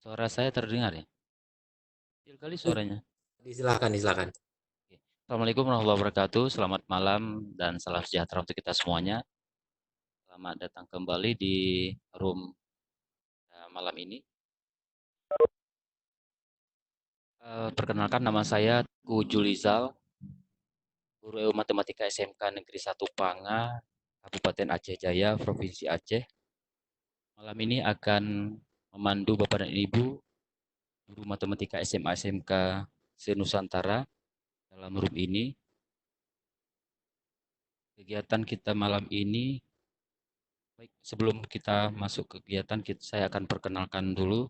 Suara saya terdengar ya? Kecil kali suaranya. Silakan, silakan. Oke. Assalamualaikum warahmatullahi wabarakatuh. Selamat malam dan salam sejahtera untuk kita semuanya. Selamat datang kembali di room malam ini. Perkenalkan nama saya Ku Julizal, guru Matematika SMK Negeri 1 Panga, Kabupaten Aceh Jaya, Provinsi Aceh. Malam ini akan memandu Bapak dan Ibu guru Matematika SMA SMK se-Nusantara dalam room ini. Kegiatan kita malam ini, baik, sebelum kita masuk ke kegiatan, saya akan perkenalkan dulu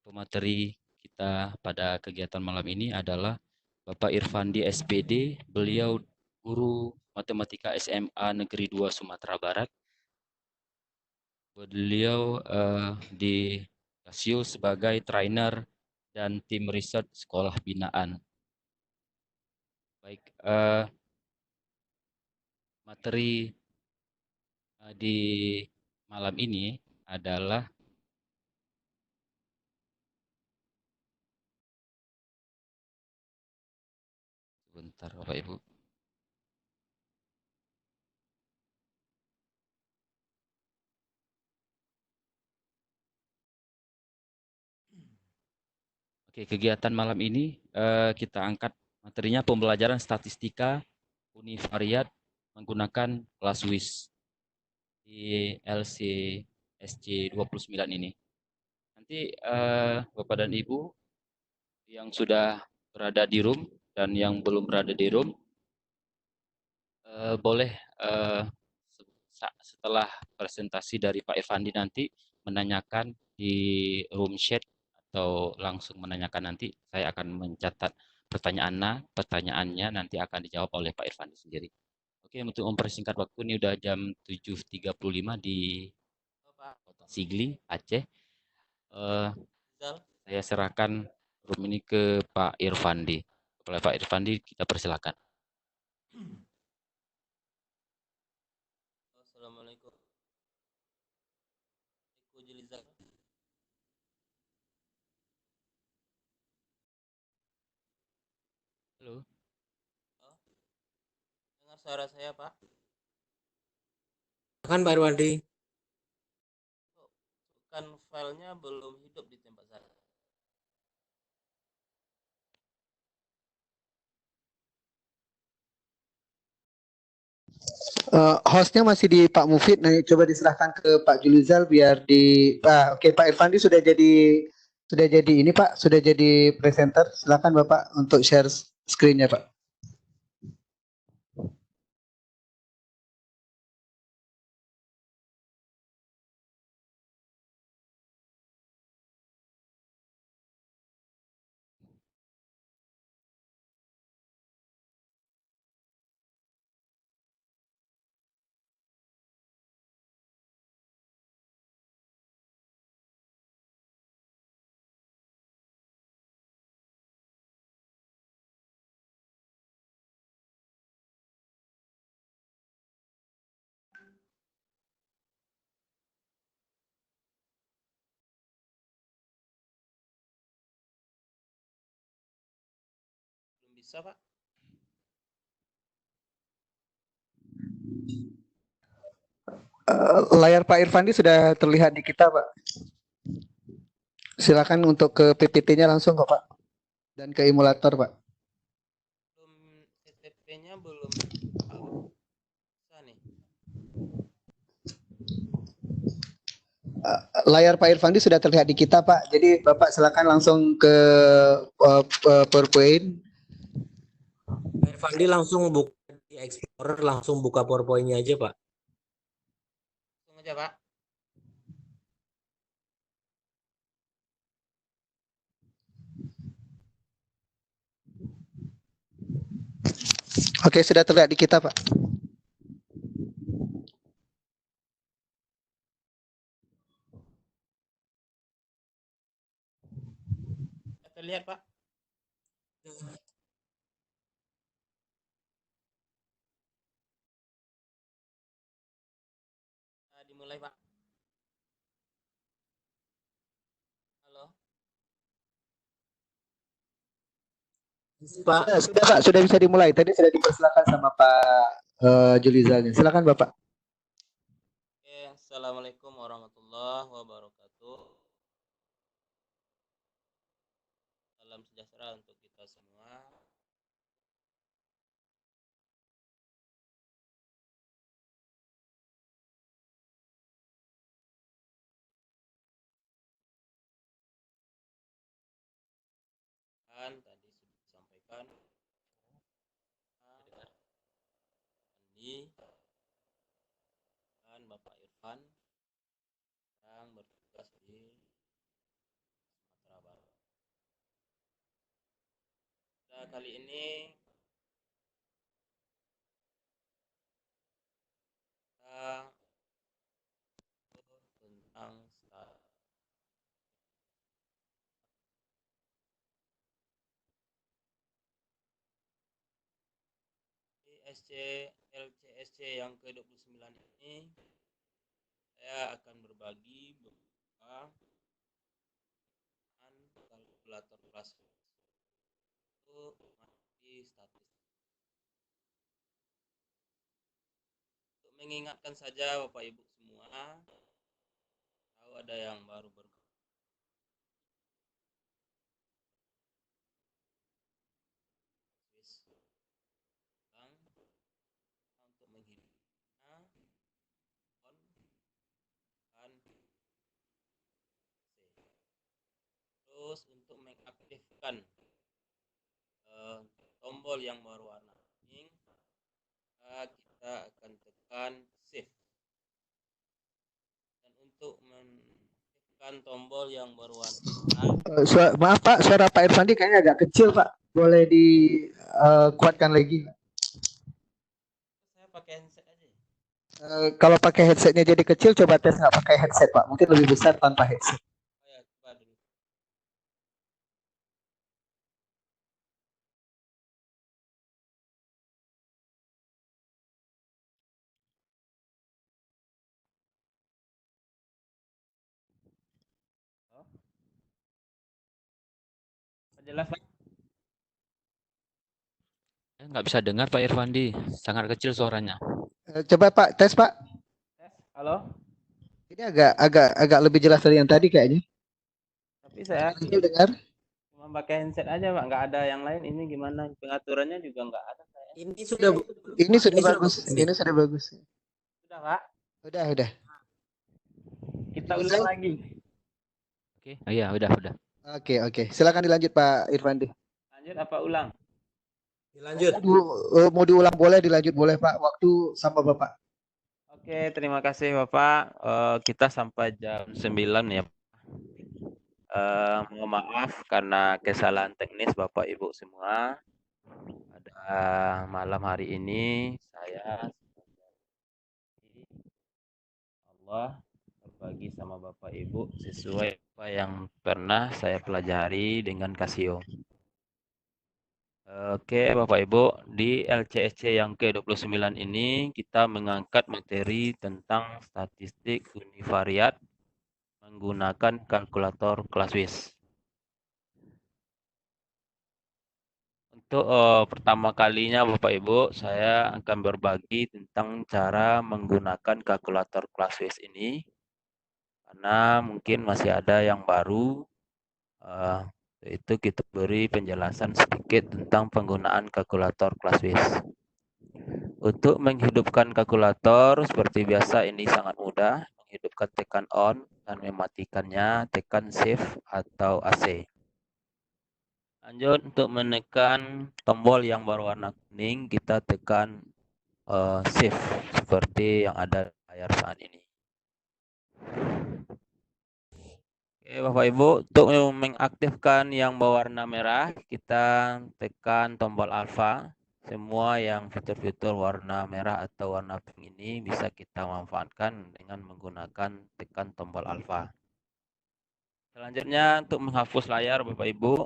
pemateri kita pada kegiatan malam ini adalah Bapak Irfandi SPD. Beliau guru Matematika SMA Negeri 2 Sumatera Barat. Beliau di Casio sebagai trainer dan tim riset sekolah binaan. Baik, materi di malam ini adalah sebentar Bapak Ibu. Oke, kegiatan malam ini kita angkat materinya pembelajaran statistika univariat menggunakan kelas WIS di LCSC 29 ini. Nanti Bapak dan Ibu yang sudah berada di room dan yang belum berada di room boleh setelah presentasi dari Pak Irfandi nanti menanyakan di room chat atau langsung menanyakan nanti. Saya akan mencatat pertanyaannya nanti akan dijawab oleh Pak Irfandi sendiri. Oke, untuk mempersingkat waktu ini udah jam 7.35 di Kota Sigli, Aceh. Saya serahkan room ini ke Pak Irfandi. Oleh Pak Irfandi, kita persilakan. Assalamualaikum. Aku Julizal. Halo. Oh, dengar suara saya, Pak? Silakan Pak Irwandi. Oh, kan filenya belum hidup di tempat saya. Hostnya masih di Pak Mufid. Nah, coba diserahkan ke Pak Julizal biar di. Oke, Pak Irfandi sudah jadi ini Pak, sudah jadi presenter. Silakan Bapak untuk share screen-nya Pak. Belum bisa, Pak? Layar Pak Irfandi sudah terlihat di kita Pak. Silakan untuk ke PPT-nya langsung kok Pak. Dan ke emulator Pak. Belum, TTP-nya belum bisa nih. Layar Pak Irfandi sudah terlihat di kita Pak. Jadi Bapak silakan langsung ke PowerPoint. Pak Irfandi langsung buka di Explorer, langsung buka PowerPoint-nya aja, Pak. Langsung aja, Pak. Oke, sudah terlihat di kita Pak. Terlihat, Pak? Dimulai, Pak. Halo. Pak. Sudah Pak, sudah bisa dimulai. Tadi sudah dipersilakan sama Pak Julizalnya. Silakan Bapak. Oke, Assalamualaikum warahmatullahi wabarakatuh. Salam sejahtera untuk kita semua. Tadi sudah disampaikan Andi dan Bapak Irfan yang bertugas di Sumatera Barat. Nah, kali ini kita tentang LCSC yang ke-29 ini saya akan berbagi beberapa kalkulator kelas untuk materi statistik. Untuk mengingatkan saja Bapak Ibu semua, tahu ada yang baru untuk menghidupnya on dan terus untuk mengaktifkan tombol yang berwarna kuning, kita akan tekan shift. Dan untuk menekan tombol yang berwarna Maaf Pak, suara Pak Irfandi kayaknya agak kecil Pak. Boleh dikuatkan lagi. saya pakai handset aja. Kalau pakai headsetnya jadi kecil, coba tes nggak pakai headset Pak. Mungkin lebih besar tanpa headset. Ya, coba dulu. Jelas Pak? Nggak bisa dengar Pak Irfandi, sangat kecil suaranya. Coba Pak, tes Pak. Tes. Halo? Ini agak lebih jelas dari yang tadi kayaknya. Tapi saya dengar. cuma pakai handset aja Pak, nggak ada yang lain. Ini gimana pengaturannya juga nggak ada saya. Ini sudah bagus. Ini sudah bagus. Sudah Pak? Udah. Kita ulang lagi. Oke, iya udah. Oke. Silakan dilanjut Pak Irfandi. Lanjut apa ulang? Dilanjut. Mau diulang boleh, dilanjut boleh Pak. Waktu sama Bapak. Oke, terima kasih Bapak. Kita sampai jam 9 ya. Mohon maaf karena kesalahan teknis Bapak Ibu semua. Pada malam hari ini saya Allah berbagi sama Bapak Ibu sesuai apa yang pernah saya pelajari dengan Casio. Oke Bapak Ibu, di LCSC yang ke-29 ini kita mengangkat materi tentang statistik univariat menggunakan kalkulator Classwiz. Untuk pertama kalinya Bapak Ibu, saya akan berbagi tentang cara menggunakan kalkulator Classwiz ini. Karena mungkin masih ada yang baru, itu kita beri penjelasan sedikit tentang penggunaan kalkulator Classwiz. Untuk menghidupkan kalkulator seperti biasa ini sangat mudah. Menghidupkan tekan on dan mematikannya tekan shift atau AC. Lanjut untuk menekan tombol yang berwarna kuning kita tekan shift seperti yang ada di layar saat ini. Oke Bapak Ibu, untuk mengaktifkan yang berwarna merah kita tekan tombol alpha. Semua yang fitur-fitur warna merah atau warna pink ini bisa kita manfaatkan dengan menggunakan tekan tombol alpha. Selanjutnya untuk menghapus layar Bapak Ibu,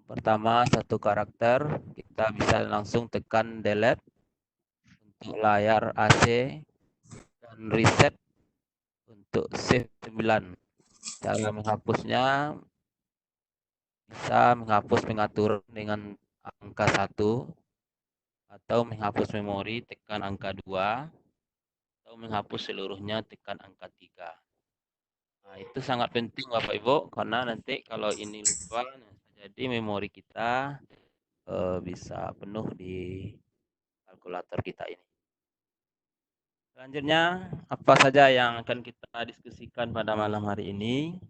pertama satu karakter kita bisa langsung tekan delete. Untuk layar AC dan reset untuk shift 9. Cara menghapusnya bisa menghapus pengaturan dengan angka 1, atau menghapus memori tekan angka 2, atau menghapus seluruhnya tekan angka 3. Nah, itu sangat penting Bapak Ibu, karena nanti kalau ini lupa, jadi memori kita bisa penuh di kalkulator kita ini. Selanjutnya, apa saja yang akan kita diskusikan pada malam hari ini?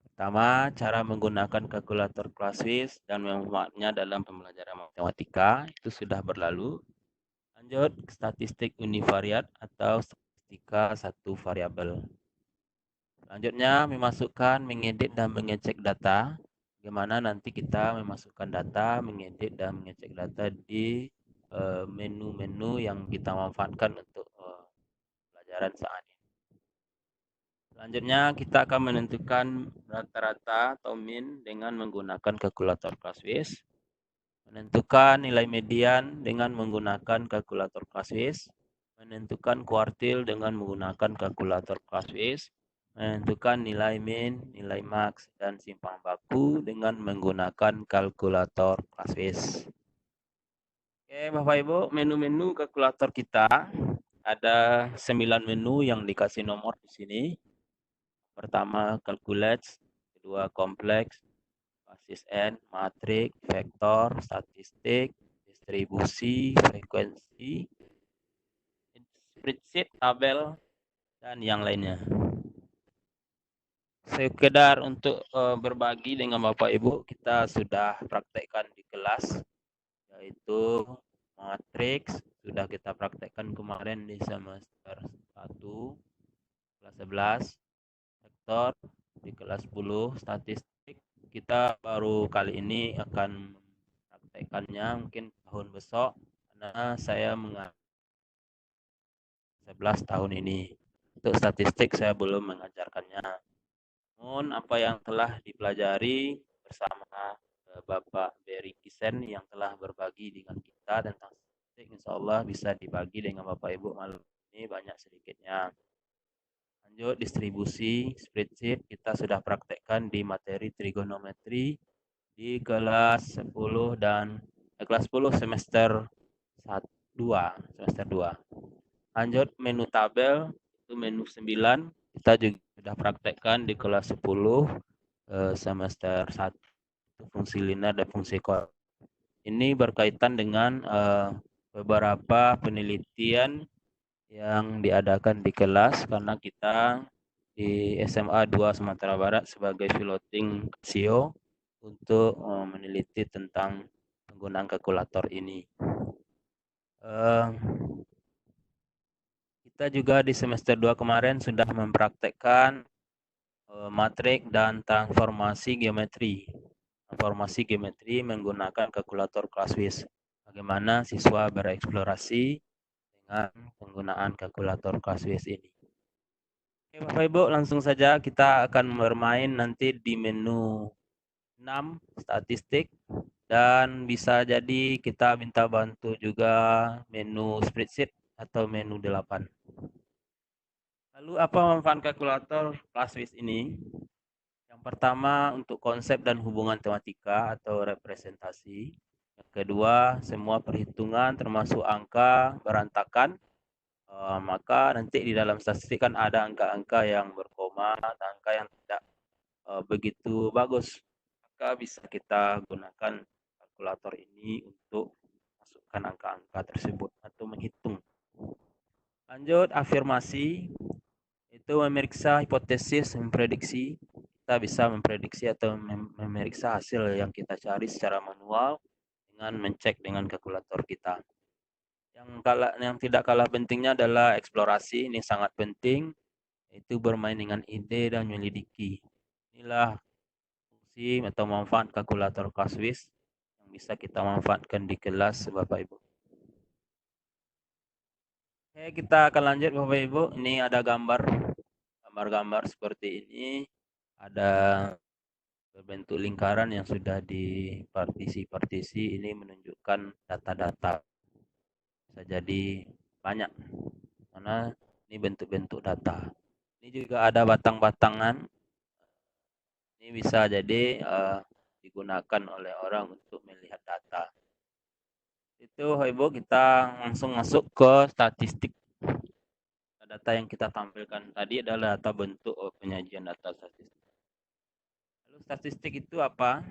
Pertama, cara menggunakan kalkulator Classwiz dan memanfaatnya dalam pembelajaran matematika, itu sudah berlalu. Lanjut, statistik univariat atau statistika satu variabel. Selanjutnya, memasukkan, mengedit, dan mengecek data. Bagaimana nanti kita memasukkan data, mengedit, dan mengecek data di menu-menu yang kita manfaatkan untuk pelajaran saat ini. Selanjutnya, kita akan menentukan rata-rata atau min dengan menggunakan kalkulator Classwiz. Menentukan nilai median dengan menggunakan kalkulator Classwiz. Menentukan kuartil dengan menggunakan kalkulator Classwiz. Menentukan nilai min, nilai max, dan simpang baku dengan menggunakan kalkulator Classwiz. Oke, Bapak Ibu, menu-menu kalkulator kita ada 9 menu yang dikasih nomor di sini. Pertama, calculate, kedua, kompleks, basis N, matrik, vektor, statistik, distribusi, frekuensi, spreadsheet, tabel, dan yang lainnya. Sekedar untuk berbagi dengan Bapak Ibu, kita sudah praktekkan di kelas, yaitu matriks, sudah kita praktekkan kemarin di semester 1, kelas 11, vektor di kelas 10, statistik kita baru kali ini akan praktekannya mungkin tahun besok, karena saya mengajar 11 tahun ini. Untuk statistik saya belum mengajarkannya. Namun apa yang telah dipelajari bersama Bapak Berry Kisen yang telah berbagi dengan kita tentang statistik, insya Allah bisa dibagi dengan Bapak Ibu malam ini banyak sedikitnya. Lanjut, distribusi spreadsheet kita sudah praktekkan di materi trigonometri di kelas 10 dan kelas 10 semester 2. Lanjut, menu tabel itu menu 9 kita juga sudah praktekkan di kelas 10 semester 1, fungsi linear dan fungsi koordinat. Ini berkaitan dengan beberapa penelitian yang diadakan di kelas karena kita di SMA 2 Sumatera Barat sebagai piloting Casio untuk meneliti tentang penggunaan kalkulator ini. Kita juga di semester 2 kemarin sudah mempraktekkan matrik dan transformasi geometri. Transformasi geometri menggunakan kalkulator Classwiz. Bagaimana siswa bereksplorasi dengan penggunaan kalkulator Classwiz ini. Oke, Bapak Ibu, langsung saja kita akan bermain nanti di menu 6, statistik, dan bisa jadi kita minta bantu juga menu spreadsheet atau menu 8. Lalu apa manfaat kalkulator Classwiz ini? Yang pertama, untuk konsep dan hubungan tematika atau representasi. Yang kedua, semua perhitungan termasuk angka berantakan. Maka nanti di dalam statistik kan ada angka-angka yang berkoma, angka yang tidak begitu bagus. Maka bisa kita gunakan kalkulator ini untuk masukkan angka-angka tersebut atau menghitung. Lanjut, afirmasi. Itu memeriksa hipotesis, memprediksi. Kita bisa memprediksi atau memeriksa hasil yang kita cari secara manual dengan mencek dengan kalkulator kita. Yang tidak kalah pentingnya adalah eksplorasi. Ini sangat penting, yaitu bermain dengan ide dan menyelidiki. Inilah fungsi atau manfaat kalkulator Classwiz yang bisa kita manfaatkan di kelas Bapak Ibu. Oke, kita akan lanjut Bapak Ibu. Ini ada gambar seperti ini. Ada berbentuk lingkaran yang sudah di partisi-partisi. Ini menunjukkan data-data. Bisa jadi banyak, karena ini bentuk-bentuk data. Ini juga ada batang-batangan. Ini bisa jadi digunakan oleh orang untuk melihat data. Itu Ibu, kita langsung masuk ke statistik. Data yang kita tampilkan tadi adalah data bentuk penyajian data statistik. Lalu statistik itu apa?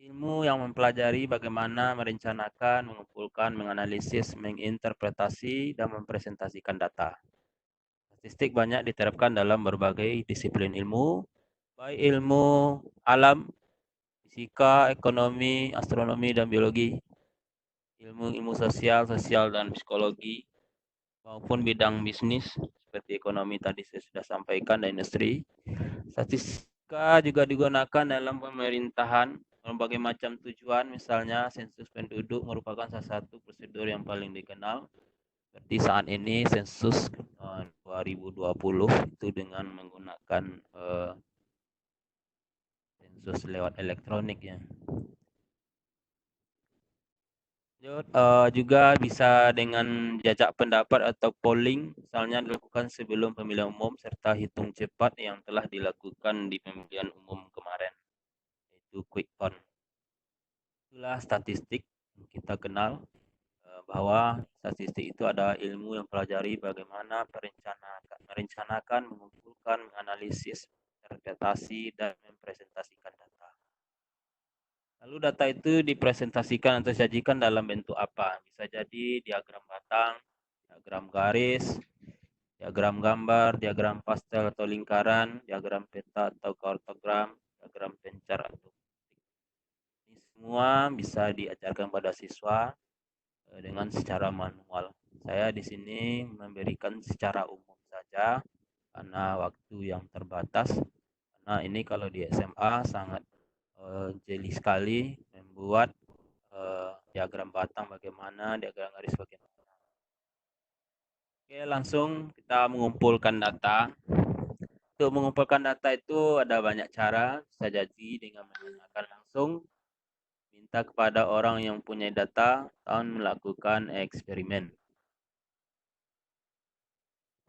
Ilmu yang mempelajari bagaimana merencanakan, mengumpulkan, menganalisis, menginterpretasi, dan mempresentasikan data. Statistik banyak diterapkan dalam berbagai disiplin ilmu, baik ilmu alam, fisika, ekonomi, astronomi, dan biologi, ilmu sosial dan psikologi, maupun bidang bisnis seperti ekonomi tadi saya sudah sampaikan, dan industri. Statistika juga digunakan dalam pemerintahan berbagai macam tujuan, misalnya sensus penduduk merupakan salah satu prosedur yang paling dikenal. Seperti saat ini sensus 2020 itu dengan menggunakan sensus lewat elektronik ya. Juga bisa dengan jajak pendapat atau polling, misalnya dilakukan sebelum pemilihan umum, serta hitung cepat yang telah dilakukan di pemilihan umum kemarin, yaitu quick count. Itulah statistik. Kita kenal bahwa statistik itu adalah ilmu yang pelajari bagaimana merencanakan, mengumpulkan, menganalisis, interpretasi, dan mempresentasikan data. Lalu data itu dipresentasikan atau disajikan dalam bentuk apa? Bisa jadi diagram batang, diagram garis, diagram gambar, diagram pastel atau lingkaran, diagram peta atau kartogram, diagram pencar atau titik. Ini semua bisa diajarkan pada siswa dengan secara manual. Saya di sini memberikan secara umum saja karena waktu yang terbatas. Karena ini kalau di SMA sangat jeli sekali membuat diagram batang bagaimana, diagram garis bagaimana. Oke, langsung kita mengumpulkan data. Untuk mengumpulkan data itu ada banyak cara, bisa jadi dengan menanyakan langsung, minta kepada orang yang punya data, dan melakukan eksperimen.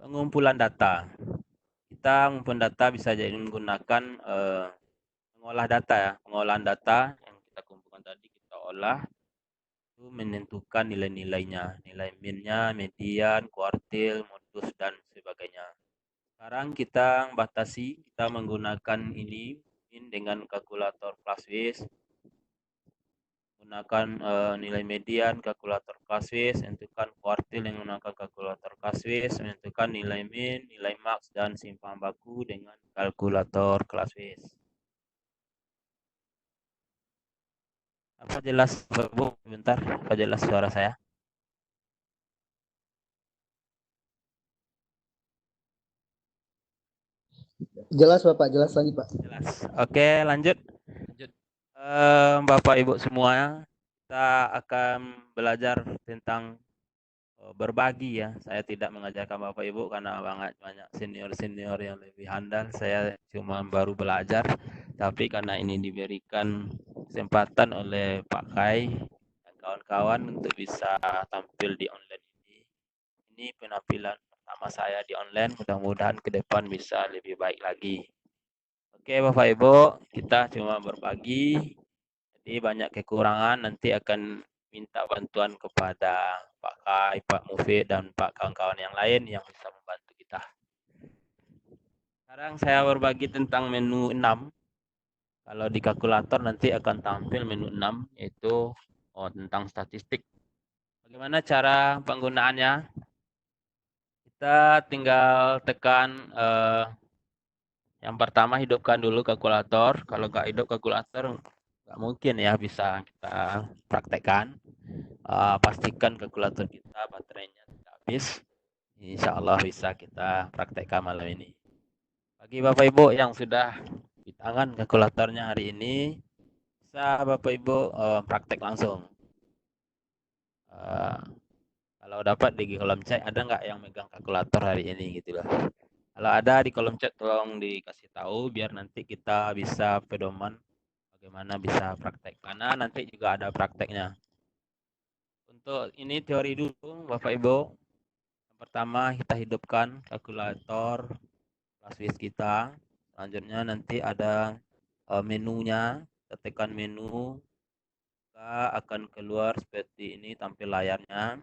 Pengumpulan data. Kita mengumpulkan data bisa jadi menggunakan mengolah data ya. Pengolahan data yang kita kumpulkan tadi kita olah, itu menentukan nilai-nilainya, nilai min-nya, median, kuartil, modus, dan sebagainya. Sekarang kita batasi, kita menggunakan ini min dengan kalkulator Classwiz, gunakan nilai median, kalkulator Classwiz, tentukan kuartil yang menggunakan kalkulator Classwiz, menentukan nilai min, nilai max, dan simpan baku dengan kalkulator Classwiz. Apa jelas Bu? Sebentar, apa jelas suara saya? Jelas Bapak, jelas lagi Pak. Jelas. Oke, lanjut. Bapak Ibu semua, kita akan belajar tentang berbagi ya. Saya tidak mengajarkan Bapak Ibu karena banyak senior-senior yang lebih handal. Saya cuma baru belajar, tapi karena ini diberikan kesempatan oleh Pak Kai dan kawan-kawan untuk bisa tampil di online ini. Ini penampilan pertama saya di online, mudah-mudahan ke depan bisa lebih baik lagi. Oke Bapak Ibu, kita cuma berbagi. Jadi banyak kekurangan, nanti akan minta bantuan kepada Pak Kai, Pak Mufid, dan Pak kawan-kawan yang lain yang bisa membantu kita. Sekarang saya berbagi tentang menu 6. Kalau di kalkulator nanti akan tampil menu 6, yaitu tentang statistik. Bagaimana cara penggunaannya? Kita tinggal tekan yang pertama, hidupkan dulu kalkulator. Kalau nggak hidup kalkulator, nggak mungkin ya bisa kita praktekkan. Pastikan kalkulator kita baterainya tidak habis. Insya Allah bisa kita praktekkan malam ini. Bagi Bapak Ibu yang sudah di tangan kalkulatornya hari ini, bisa Bapak Ibu praktek langsung. Kalau dapat di kolom chat, ada nggak yang megang kalkulator hari ini gitu loh. Kalau ada di kolom chat tolong dikasih tahu biar nanti kita bisa pedoman bagaimana bisa praktek. Karena nanti juga ada prakteknya. Untuk ini teori dulu Bapak Ibu. Yang pertama kita hidupkan kalkulator Classwiz kita. Selanjutnya nanti ada menunya. kita tekan menu, maka akan keluar seperti ini tampil layarnya.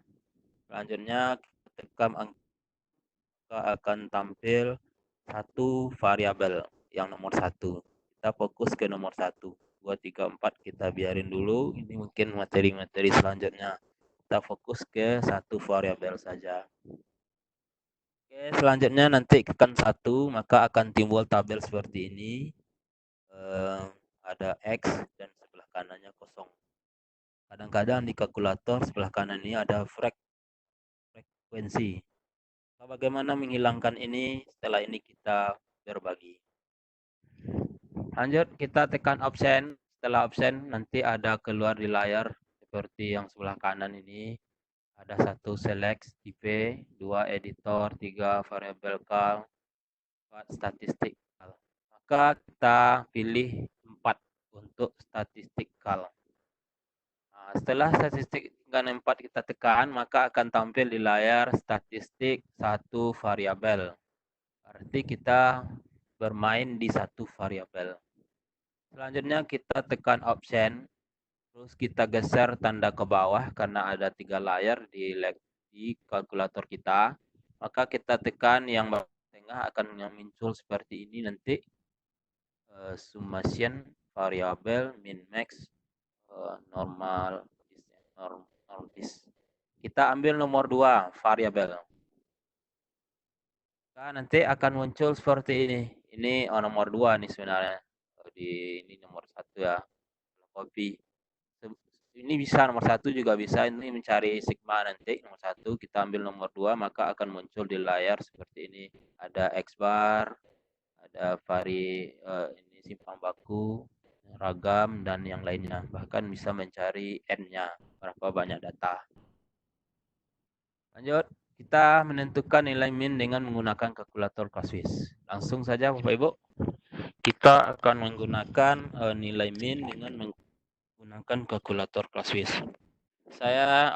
Selanjutnya kita tekan angka, akan tampil satu variabel yang nomor 1. Kita fokus ke nomor 1. 2, 3, 4 kita biarin dulu. Ini mungkin materi-materi selanjutnya. Kita fokus ke satu variabel saja. Oke, selanjutnya nanti tekan 1, maka akan timbul tabel seperti ini. Ada X dan sebelah kanannya kosong. Kadang-kadang di kalkulator sebelah kanan ini ada frekuensi. Bagaimana menghilangkan ini? Setelah ini kita berbagi. Lanjut, kita tekan absen. Setelah absen nanti ada keluar di layar seperti yang sebelah kanan ini. Ada 1 select type, 2 editor, 3 variable cal, 4 statistik cal. Maka kita pilih 4 untuk statistik cal. Nah, setelah statistik tingkat 4 kita tekan, maka akan tampil di layar statistik satu variabel. Berarti kita bermain di satu variabel. Selanjutnya kita tekan option, terus kita geser tanda ke bawah karena ada 3 layar di kalkulator kita. Maka kita tekan yang bawah tengah akan muncul seperti ini nanti. Summation, variabel, min max, normal, normis. Kita ambil nomor 2 variabel. Nah, nanti akan muncul seperti ini. Ini nomor 2 nih sebenarnya. Ini nomor 1 ya. Copy. Ini bisa nomor 1 juga bisa. Ini mencari sigma nanti nomor 1. Kita ambil nomor 2 maka akan muncul di layar seperti ini. Ada X bar, ada ini simpang baku, ragam dan yang lainnya. Bahkan bisa mencari N-nya, berapa banyak data. Lanjut, kita menentukan nilai min dengan menggunakan kalkulator Classwiz. Langsung saja Bapak Ibu, kita akan menggunakan nilai min dengan menggunakan kalkulator Classwiz. Saya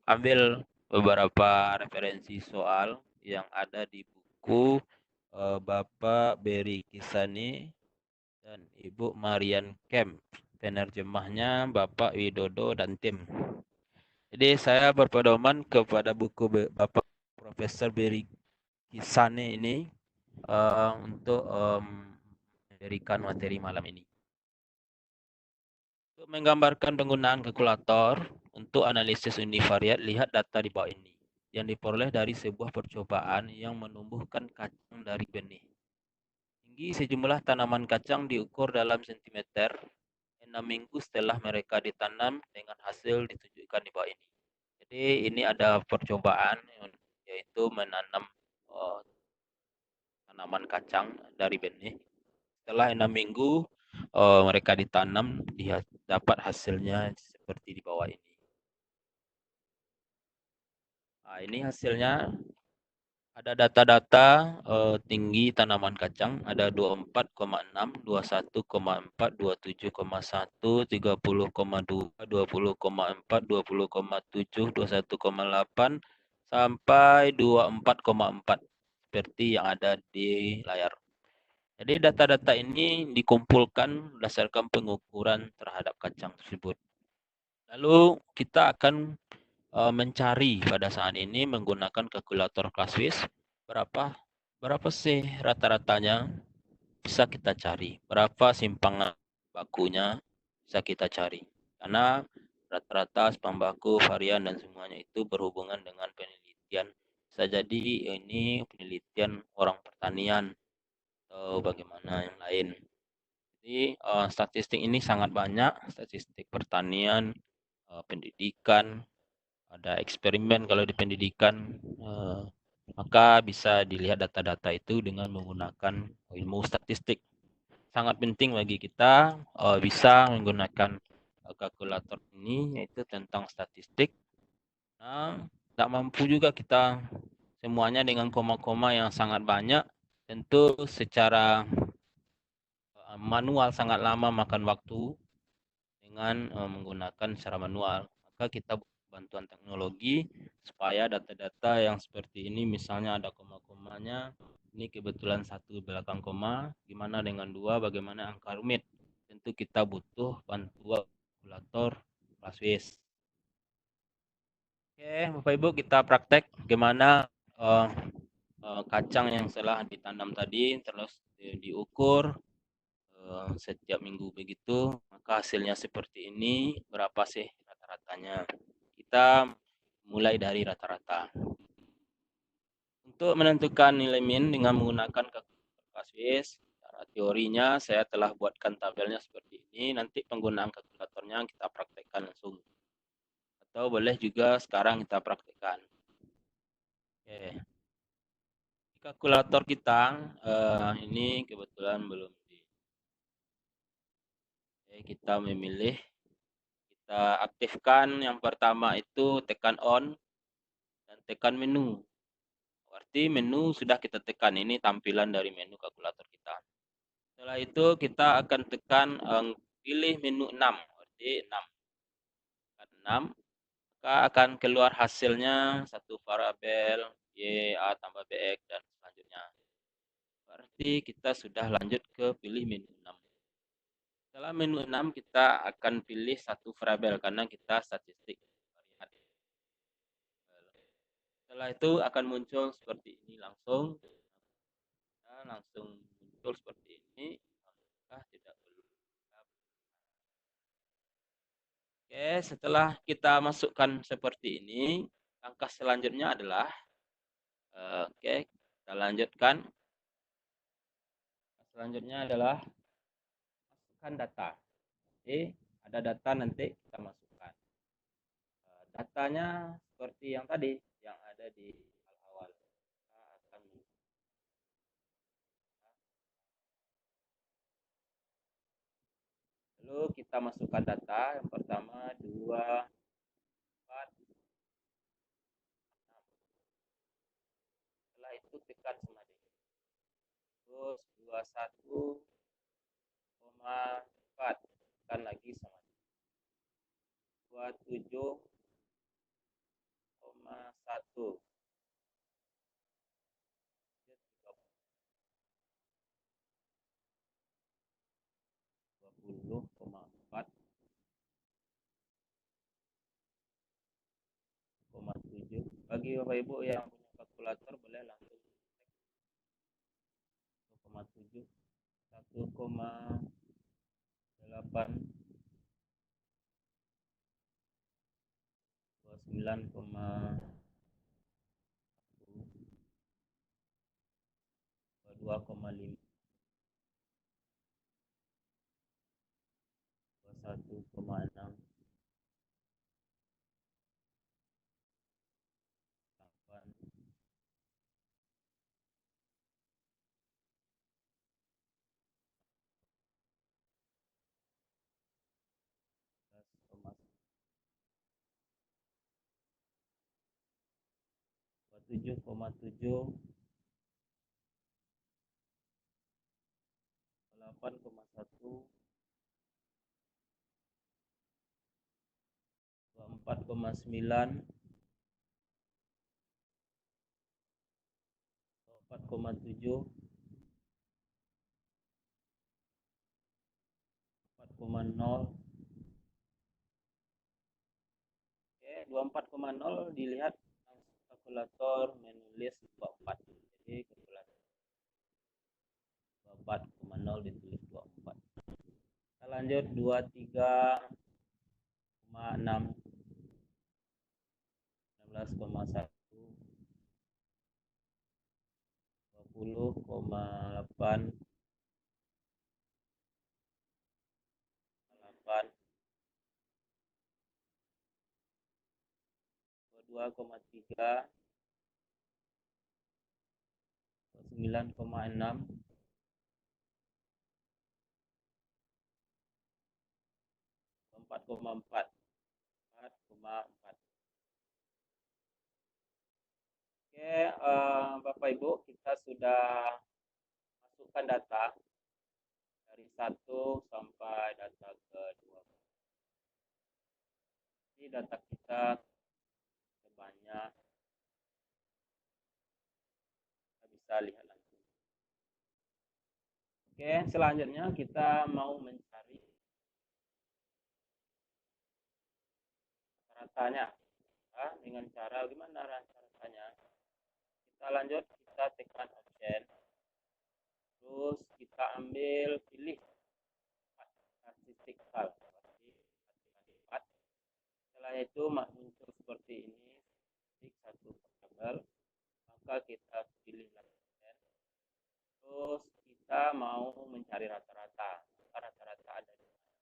ambil beberapa referensi soal yang ada di buku Bapak Beri Kisani dan Ibu Marian Kemp. Penerjemahnya Bapak Widodo dan tim. Jadi saya berpedoman kepada buku Bapak Profesor Beri Kisani ini untuk memberikan materi malam ini. Untuk menggambarkan penggunaan kalkulator untuk analisis univariat, lihat data di bawah ini yang diperoleh dari sebuah percobaan yang menumbuhkan kacang dari benih. Tinggi sejumlah tanaman kacang diukur dalam sentimeter 6 minggu setelah mereka ditanam dengan hasil ditunjukkan di bawah ini. Jadi ini ada percobaan yaitu menanam tanaman kacang dari benih. Setelah 6 minggu mereka ditanam, dapat hasilnya seperti di bawah ini. Nah, ini hasilnya. Ada data-data tinggi tanaman kacang, ada 24,6, 21,4, 27,1, 30,2, 20,4, 20,7, 21,8, sampai 24,4 seperti yang ada di layar. Jadi data-data ini dikumpulkan berdasarkan pengukuran terhadap kacang tersebut. Lalu kita akan mencari pada saat ini menggunakan kalkulator Classwiz berapa sih rata-ratanya bisa kita cari, berapa simpangan bakunya bisa kita cari, karena rata-rata simpang baku, varian dan semuanya itu berhubungan dengan penelitian. Bisa jadi ini penelitian orang pertanian atau bagaimana yang lain. Jadi statistik ini sangat banyak, statistik pertanian, pendidikan, ada eksperimen kalau di pendidikan, maka bisa dilihat data-data itu dengan menggunakan ilmu statistik. Sangat penting bagi kita bisa menggunakan kalkulator ini, yaitu tentang statistik. Nah, tak mampu juga kita semuanya dengan koma-koma yang sangat banyak, tentu secara manual sangat lama makan waktu dengan menggunakan secara manual. Maka kita bantuan teknologi supaya data-data yang seperti ini, misalnya ada koma-komanya, ini kebetulan 1 belakang koma, gimana dengan 2, bagaimana angka rumit. tentu kita butuh bantuan kalkulator Classwiz. Oke, Bapak Ibu, kita praktek gimana kacang yang telah ditanam tadi terus diukur setiap minggu begitu, maka hasilnya seperti ini. Berapa sih rata-ratanya? Kita mulai dari rata-rata. Untuk menentukan nilai min dengan menggunakan kalkulator Classwiz, cara teorinya saya telah buatkan tabelnya seperti ini. Nanti penggunaan kalkulatornya kita praktekkan langsung. Atau boleh juga sekarang kita praktekkan. Oke. Kalkulator kita ini kebetulan belum di. Oke, kita memilih, kita aktifkan yang pertama itu tekan on dan tekan menu. Berarti menu sudah kita tekan, ini tampilan dari menu kalkulator kita. Setelah itu kita akan tekan pilih menu 6, berarti 6. 6, maka akan keluar hasilnya satu variabel Y, A tambah BX dan selanjutnya. Berarti kita sudah lanjut ke pilih menu 6. Setelah menu 6 kita akan pilih satu variabel karena kita statistik. Setelah itu akan muncul seperti ini langsung. Nah, langsung muncul seperti ini. Tidak perlu. Oke, setelah kita masukkan seperti ini, langkah selanjutnya adalah oke, kita lanjutkan. Selanjutnya adalah masukkan data. Jadi ada data nanti kita masukkan. Datanya seperti yang tadi yang ada di awal. Lalu kita masukkan data yang pertama 2, 4, 6. Setelah itu tekan sama D. Terus 21,4 tekan lagi sama D. 27,1 20,4,7 bagi Bapak Ibu yang punya kalkulator boleh langsung 1,7 1,8 29,1 21,6 7,7 8,1 24,9 4,7 4,0. Oke, 24,0 dilihat kalkulator menulis 24. Jadi kalkulator 24,0 ditulis 24. Kita lanjut 23,6 16,1 20,8 22,3 9,6 4,4 4,4. Oke, Bapak Ibu, kita sudah masukkan data dari 1 sampai data ke 2. Ini data kita sebanyak, kita bisa lihat langsung. Oke, selanjutnya kita mau mencari rata-ratanya. Ya, dengan cara gimana rata-ratanya? Kita lanjut, kita tekan option. Terus kita pilih statistik hal. Setelah itu muncul seperti ini, satu variabel, maka kita pilih option. Terus kita mau mencari rata-rata. Rata-rata ada di mana?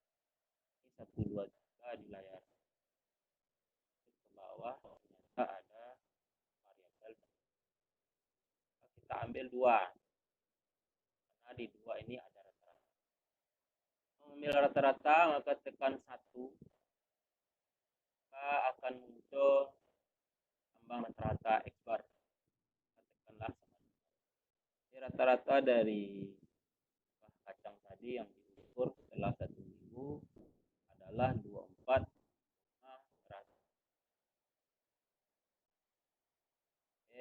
Ini 1, 2, 3 di layar. Ke bawah ternyata ada variabel. Kita ambil 2. Karena di 2 ini ada rata-rata. Mengambil rata-rata maka tekan 1. Maka akan muncul ambang rata-rata X bar. Tekanlah rata-rata dari kacang tadi yang diukur setelah 1 minggu adalah 24.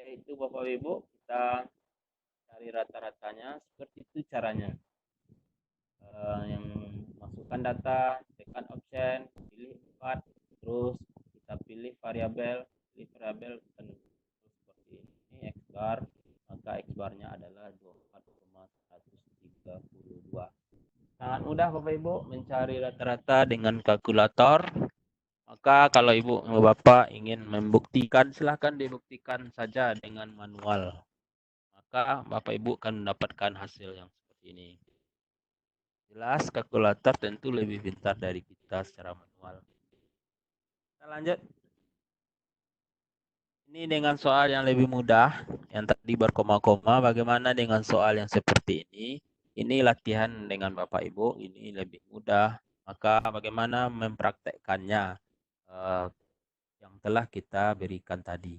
Itu Bapak Ibu, kita cari rata-ratanya seperti itu caranya. Yang masukkan data, tekan option, pilih 4, terus kita pilih variabel, dan seperti ini X bar, maka X barnya adalah 24,132. Sangat mudah Bapak Ibu mencari rata-rata dengan kalkulator. Maka kalau Ibu Bapak ingin membuktikan, silahkan dibuktikan saja dengan manual. Maka Bapak Ibu akan mendapatkan hasil yang seperti ini. Jelas kalkulator tentu lebih pintar dari kita secara manual. Kita lanjut. Ini dengan soal yang lebih mudah. Yang tadi berkoma-koma, bagaimana dengan soal yang seperti ini? Ini latihan dengan Bapak Ibu, ini lebih mudah. Maka bagaimana mempraktekkannya? Yang telah kita berikan tadi.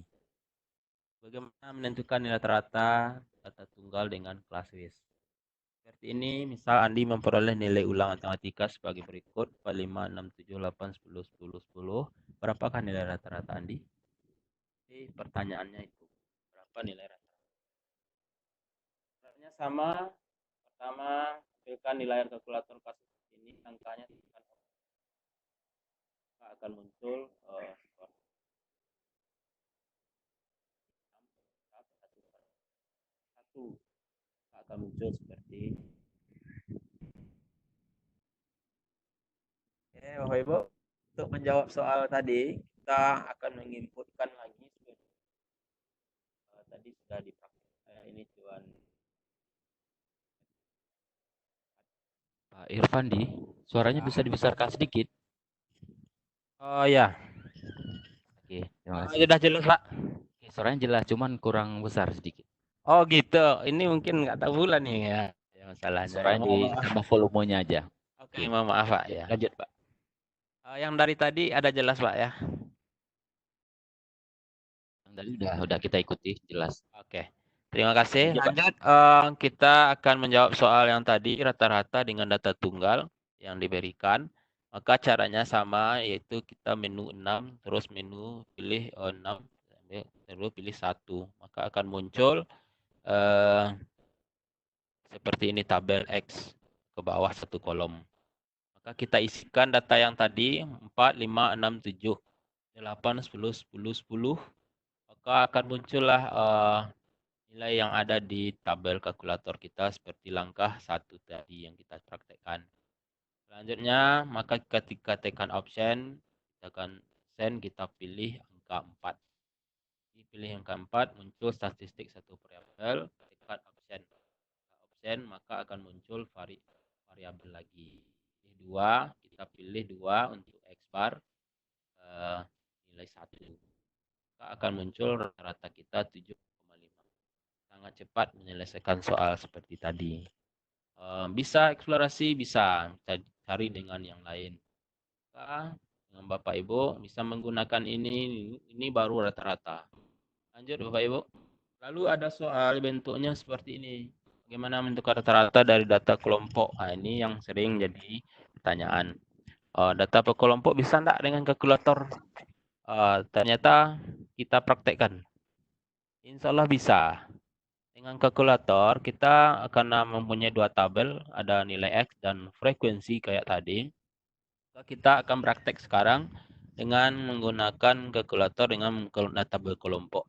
Bagaimana menentukan nilai rata data tunggal dengan kelas WIS. Seperti ini, misal Andi memperoleh nilai ulang matematika sebagai berikut, 4, 5, 6, 7, 8, 10, 10, 10. Berapakah nilai rata-rata Andi? Jadi pertanyaannya itu, berapa nilai rata-rata? Caranya sama, pertama, ambilkan nilai kalkulator kasus ini, angkanya tekan akan muncul akan muncul seperti Bapak Ibu, untuk menjawab soal tadi kita akan menginputkan lagi tadi sudah dipraktikkan. Ini cuman Pak Irfandi, suaranya bisa dibesarkan sedikit. Oh ya. Oke, terima kasih. Sudah jelas Pak. Oke, suaranya jelas, cuman kurang besar sedikit. Oh gitu. Ini mungkin nggak tahu bulan nih ya. Masalahnya. Suaranya ditambah volumenya aja. Oke, maaf Pak ya. Lanjut Pak. Yang dari tadi ada jelas Pak ya. Yang tadi udah kita ikuti jelas. Oke. Terima kasih. Lanjut, Pak. Lanjut, kita akan menjawab soal yang tadi rata-rata dengan data tunggal yang diberikan. Maka caranya sama, yaitu kita menu 6, terus menu pilih 6, terus pilih 1. Maka akan muncul seperti ini tabel X ke bawah satu kolom. Maka kita isikan data yang tadi 4, 5, 6, 7, 8, 10, 10, 10. Maka akan muncullah nilai yang ada di tabel kalkulator kita seperti langkah 1 tadi yang kita praktekkan. Selanjutnya, maka ketika tekan option, kita akan send, kita pilih angka 4. Pilih angka 4, muncul statistik satu variabel, tekan option, maka akan muncul variabel lagi. Pilih 2, kita pilih 2 untuk X bar, nilai 1. Maka akan muncul rata-rata kita 7,5. Sangat cepat menyelesaikan soal seperti tadi. Bisa eksplorasi, bisa cari dengan yang lain. Dengan Bapak Ibu bisa menggunakan ini baru rata-rata. Lanjut Bapak Ibu. Lalu ada soal bentuknya seperti ini. Bagaimana menentukan rata-rata dari data kelompok? Nah, ini yang sering jadi pertanyaan. Data per kelompok bisa enggak dengan kalkulator? Ternyata kita praktekkan. Insya Allah bisa. Dengan kalkulator kita akan mempunyai dua tabel, ada nilai X dan frekuensi kayak tadi. Kita akan praktek sekarang. dengan menggunakan kalkulator dengan data berkelompok.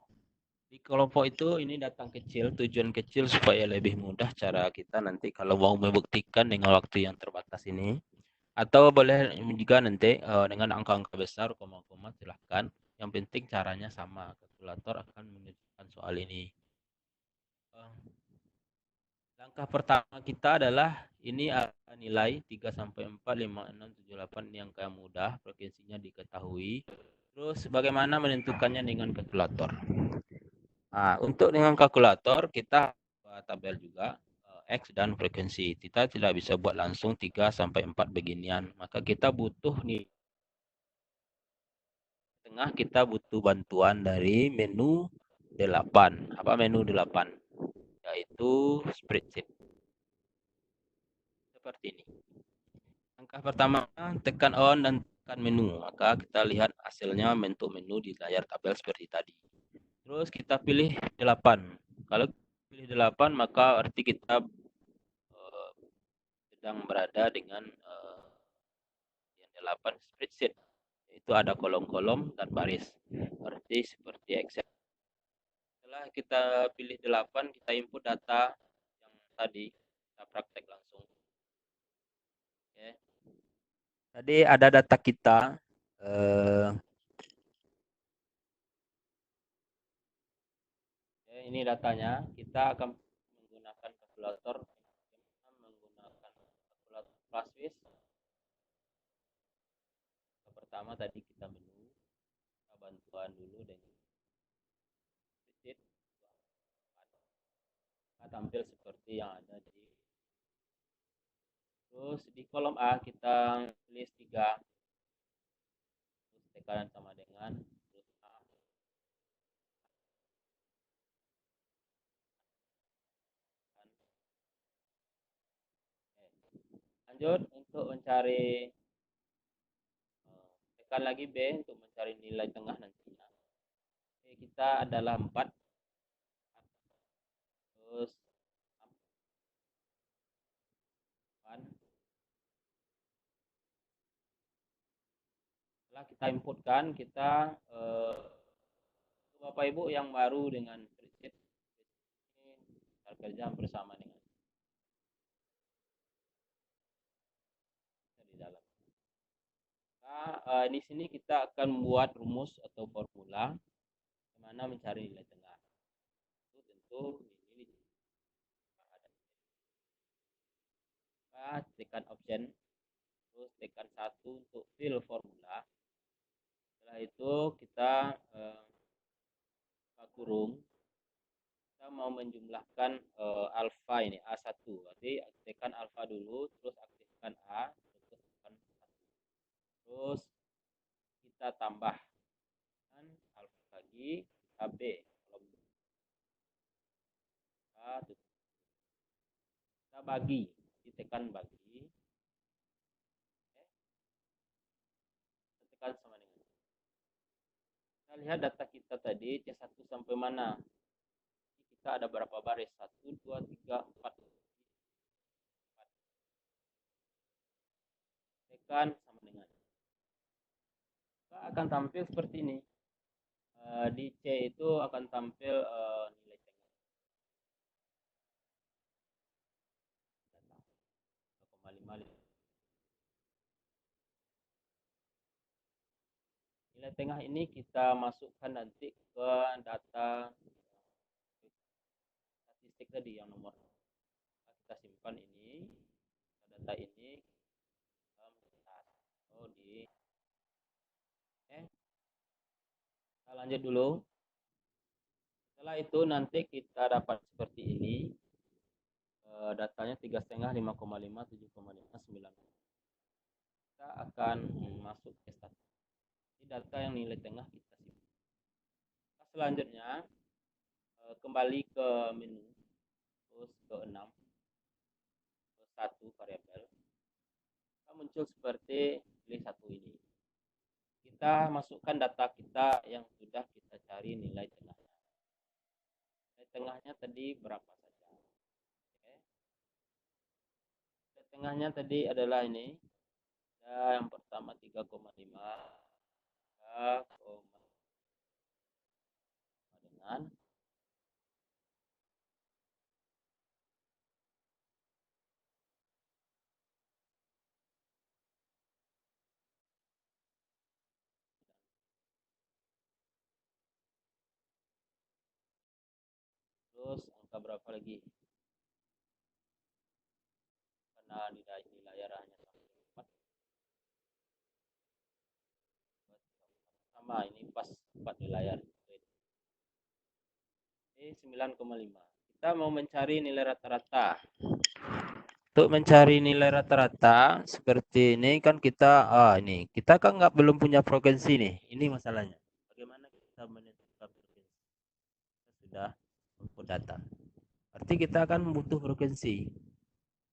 Di kelompok itu ini data kecil, tujuan kecil supaya lebih mudah cara kita nanti kalau mau membuktikan dengan waktu yang terbatas ini. Atau boleh juga nanti dengan angka-angka besar, koma-koma silahkan. Yang penting caranya sama, kalkulator akan menunjukkan soal ini. Langkah pertama kita adalah ini nilai 3 sampai 4, 5, 6, 7, 8 yang kayak mudah, frekuensinya diketahui. Terus bagaimana menentukannya dengan kalkulator? Nah, untuk dengan kalkulator kita buat tabel juga X dan frekuensi. Kita tidak bisa buat langsung 3 sampai 4 beginian. Maka kita butuh nih tengah kita butuh bantuan dari menu 8. Apa menu 8? Yaitu spreadsheet. Seperti ini. Langkah pertama, tekan on dan tekan menu. Maka kita lihat hasilnya bentuk menu di layar tabel seperti tadi. Terus kita pilih 8. Kalau pilih 8, maka arti kita sedang berada dengan yang 8 spreadsheet. Itu ada kolom-kolom dan baris. Arti seperti Excel. Setelah kita pilih 8, kita input data yang tadi. Kita praktek langsung. Oke. Tadi ada data kita. Ini datanya. Kita akan menggunakan kalkulator. Menggunakan kalkulator Classwiz. Pertama tadi kita menu. Kita bantuan dulu dengan spreadsheet. Tampil seperti yang ada di. Terus di kolom A kita list 3. Terus tekanan sama dengan terus A. Lanjut untuk mencari tekan lagi B untuk mencari nilai tengah nantinya. Kita adalah 4. Terus 8. Setelah kita inputkan, kita Bapak Ibu yang baru dengan spreadsheet ini kita kerja bersama dengan di dalam. Nah, di sini kita akan membuat rumus atau formula bagaimana mencari nilai tengah. Itu tentu ini tekan option, terus tekan 1 untuk fill formula. Setelah itu kita kurung. Kita mau menjumlahkan alfa ini A1. Berarti tekan alfa dulu, terus aktifkan A, terus tekan 1. Terus kita tambahkan alfa lagi, kita B. Kita bagi, ditekan bagi. Tekan sama dengan. Kita lihat data kita tadi C1 sampai mana? Kita ada berapa baris? 1, 2, 3, 4. Tekan sama dengan. Kita akan tampil seperti ini. Di C itu akan tampil nilai tengah. 2,5. Nilai tengah ini kita masukkan nanti ke data statistik tadi yang nomor. Kita simpan ini, data ini di. Kita lanjut dulu. Setelah itu nanti kita dapat seperti ini. Datanya 3,5, 5,5, 7,5, 9. Kita akan masuk ke statistik. Ini data yang nilai tengah kita simpan. Selanjutnya kembali ke menu, terus ke 6, ke 1 variabel. Kita muncul seperti pilih 1 ini. Kita masukkan data kita yang sudah kita cari nilai tengahnya. Nilai tengahnya tadi berapa saja? Oke. Nilai tengahnya tadi adalah ini. Yang pertama 3,5. dengan terus angka berapa lagi? Karena di layar hanya sampai 4. Sama ini pas 4 di layar. Ini 9,5. Kita mau mencari nilai rata-rata. Untuk mencari nilai rata-rata seperti ini kan ini kita kan belum punya frekuensi nih. Ini masalahnya. Bagaimana kita menentukan frekuensi? Kita sudah input data. Berarti kita akan butuh frekuensi.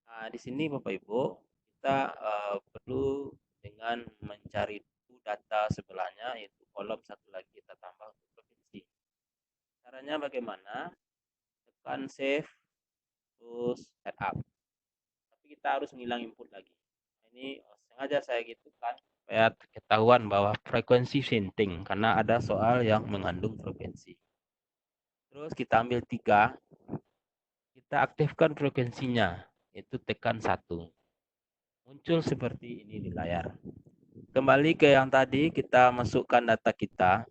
Nah, di sini Bapak Ibu kita perlu dengan mencari data sebelahnya, yaitu kolom satu lagi kita tambah untuk frekuensi. Caranya bagaimana? Tekan save terus setup. Tapi kita harus ngilang input lagi. Ini sengaja saya gitu kan supaya ketahuan bahwa frekuensi sinting karena ada soal yang mengandung frekuensi. Terus kita ambil 3, kita aktifkan frekuensinya, itu tekan 1. Muncul seperti ini di layar. Kembali ke yang tadi, kita masukkan data kita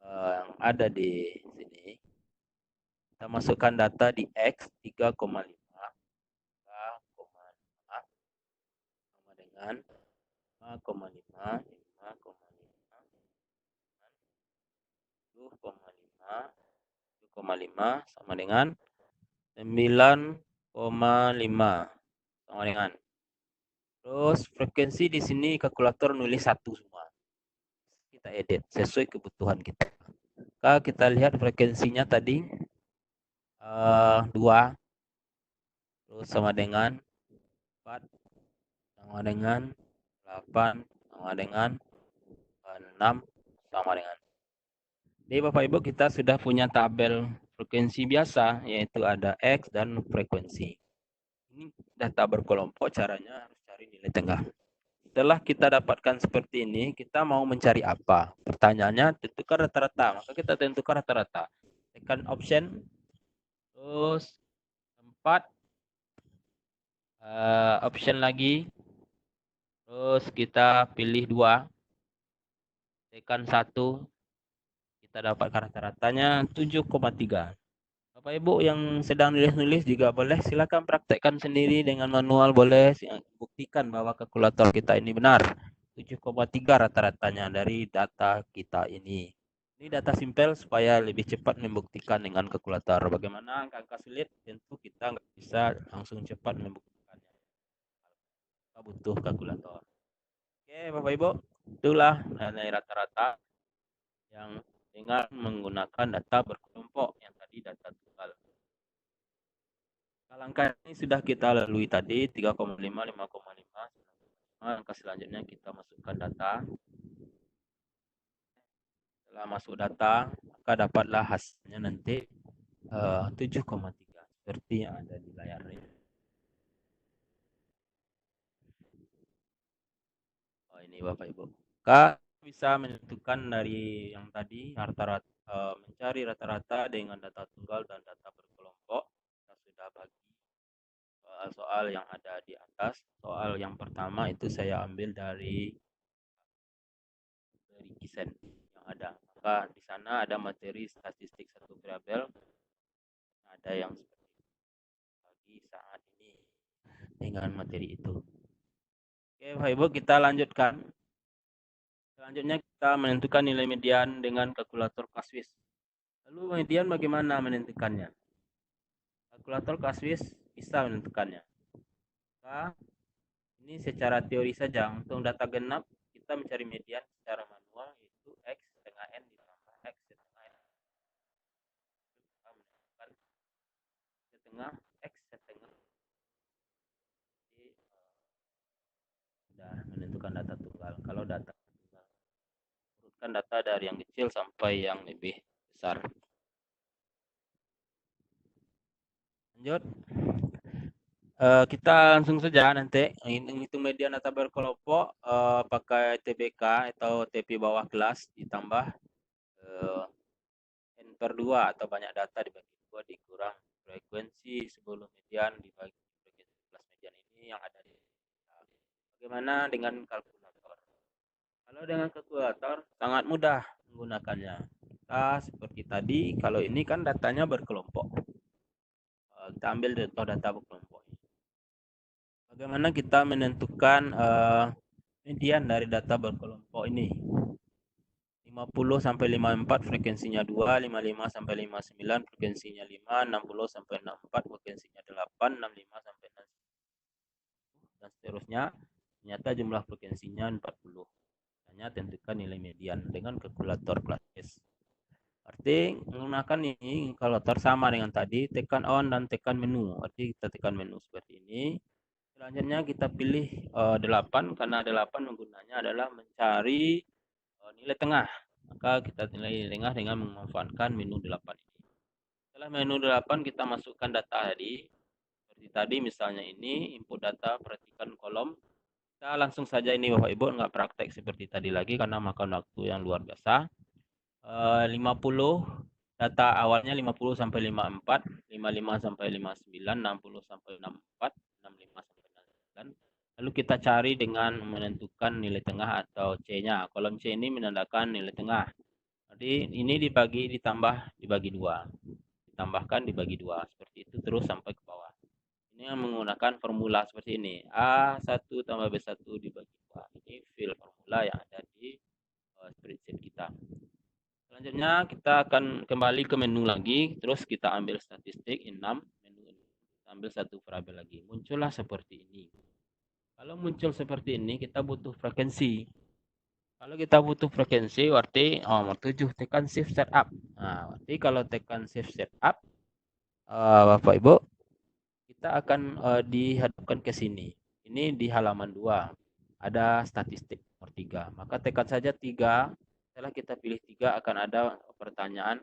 yang ada di sini. Kita masukkan data di X 3,5 sama dengan 5,5 7,5 sama dengan 9,5 sama dengan. Terus frekuensi di sini kalkulator nulis 1 semua. Kita edit sesuai kebutuhan kita. Kita lihat frekuensinya tadi 2 terus sama dengan 4 sama dengan 8 sama dengan 6 sama dengan. Jadi Bapak Ibu kita sudah punya tabel frekuensi biasa yaitu ada X dan frekuensi. Ini data berkelompok, caranya harus cari nilai tengah. Setelah kita dapatkan seperti ini, kita mau mencari apa? Pertanyaannya tentukan rata-rata. Maka kita tentukan rata-rata. Tekan option terus 4 option lagi. Terus kita pilih 2. Tekan 1. Kita dapat rata-ratanya 7,3. Bapak Ibu yang sedang nulis-nulis juga boleh silakan praktekkan sendiri dengan manual, boleh buktikan bahwa kalkulator kita ini benar. 7,3 rata-ratanya dari data kita ini. Ini data simpel supaya lebih cepat membuktikan dengan kalkulator. Bagaimana angka sulit tentu kita nggak bisa langsung cepat membuktikannya. Kita butuh kalkulator. Oke Bapak Ibu, itulah nilai rata-rata yang dengan menggunakan data berkelompok yang tadi data tunggal. Langkah ini sudah kita lalui tadi 3,5, 5,5. Langkah selanjutnya kita masukkan data. Setelah masuk data, maka dapatlah hasilnya nanti 7,3 seperti yang ada di layar ini. Ini Bapak Ibu. Kak bisa menentukan dari yang tadi rata-rata, mencari rata-rata dengan data tunggal dan data berkelompok. Kita sudah bagi soal yang ada di atas. Soal yang pertama itu saya ambil dari Kisen yang ada. Maka di sana ada materi statistik satu variabel. Ada yang seperti itu. Bagi saat ini dengan materi itu. Oke, Bapak Ibu, kita lanjutkan. Selanjutnya kita menentukan nilai median dengan kalkulator Kaswis. Lalu median bagaimana menentukannya? Kalkulator Kaswis bisa menentukannya. Maka ini secara teori saja. Untuk data genap kita mencari median secara manual yaitu X setengah N ditambah X setengah N. Kita menentukan setengah X setengah. Jadi sudah menentukan data tunggal. Kalau data tunggal, urutkan data dari yang kecil sampai yang lebih besar. Lanjut. Kita langsung saja nanti hitung median data berkelompok pakai TBK atau TP bawah kelas ditambah N per 2 atau banyak data dibagi 2 dikurang frekuensi sebelum median dibagi frekuensi kelas median ini yang ada di. Bagaimana dengan kalkulator? Kalau dengan kalkulator sangat mudah menggunakannya. Kita seperti tadi, kalau ini kan datanya berkelompok. Kita ambil contoh data berkelompok. Bagaimana kita menentukan median dari data berkelompok ini? 50 sampai 54 frekuensinya 2, 55 sampai 59 frekuensinya 5, 60 sampai 64 frekuensinya 8, 65 sampai 60 dan seterusnya. Ternyata jumlah frekuensinya 40. Hanya tentukan nilai median dengan kalkulator kelas. Arti menggunakan ini kalkulator sama dengan tadi, tekan on dan tekan menu. Arti kita tekan menu seperti ini. Selanjutnya kita pilih 8 karena 8 menggunanya adalah mencari nilai tengah. Maka kita nilai tengah dengan memanfaatkan menu 8 ini. Setelah menu 8 kita masukkan data tadi. Seperti tadi misalnya ini input data, perhatikan kolom. Kita langsung saja ini Bapak Ibu, nggak praktek seperti tadi lagi karena makan waktu yang luar biasa. 50 data awalnya 50 sampai 54, 55 sampai 59, 60 sampai 64, 65 sampai 69. Lalu kita cari dengan menentukan nilai tengah atau C-nya. Kolom C ini menandakan nilai tengah. Jadi ini dibagi ditambah dibagi 2. Ditambahkan dibagi 2. Seperti itu terus sampai ke bawah. Ini yang menggunakan formula seperti ini. A1 tambah B1 dibagi 2. Ini file formula yang ada di spreadsheet kita. Selanjutnya kita akan kembali ke menu lagi. Terus kita ambil statistik in num. Menu ini. Kita ambil satu variabel lagi. Muncullah seperti ini. Kalau muncul seperti ini, kita butuh frekuensi. Kalau kita butuh frekuensi, berarti nomor 7 tekan shift setup. Nah, berarti kalau tekan shift setup, Bapak Ibu, kita akan dihadapkan ke sini. Ini di halaman 2. Ada statistik nomor 3. Maka tekan saja 3. Setelah kita pilih 3 akan ada pertanyaan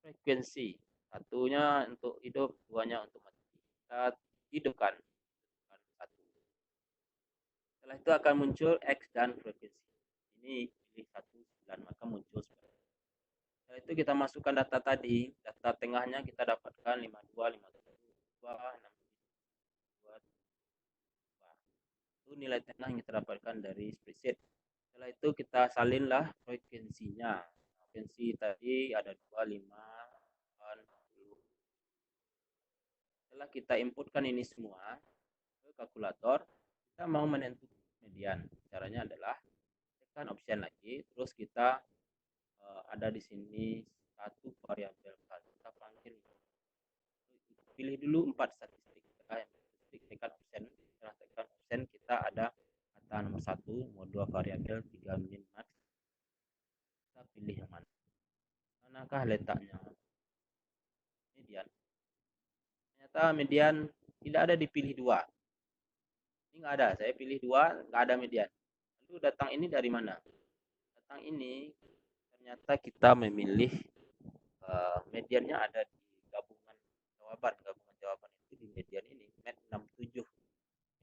frekuensi. Satunya untuk hidup, duanya untuk mati. Kita hidupkan. Setelah itu akan muncul X dan frekuensi. Ini pilih 1, 9, maka muncul seperti ini. Setelah itu kita masukkan data tadi. Data tengahnya kita dapatkan 52, 51, 2, 6, 2. Itu nilai tengah yang kita dapatkan dari spreadsheet. Setelah itu kita salinlah frekuensinya. Frekuensi tadi ada 2, 5, 10. Setelah kita inputkan ini semua ke kalkulator, kita mau menentukan median. Caranya adalah tekan option lagi, terus kita ada di sini satu variabel kita panggil. Pilih dulu 4 statistik. Tekan option. Setelah tekan option kita ada kata nomor 1, nomor 2 variabel, 3 min max. Kita pilih yang mana? Manakah letaknya? Median. Ternyata median tidak ada dipilih 2. Ini nggak ada, saya pilih 2, nggak ada median. Lalu datang ini dari mana? Datang ini ternyata kita memilih mediannya ada di gabungan jawaban. Gabungan jawaban itu di median ini, med 67.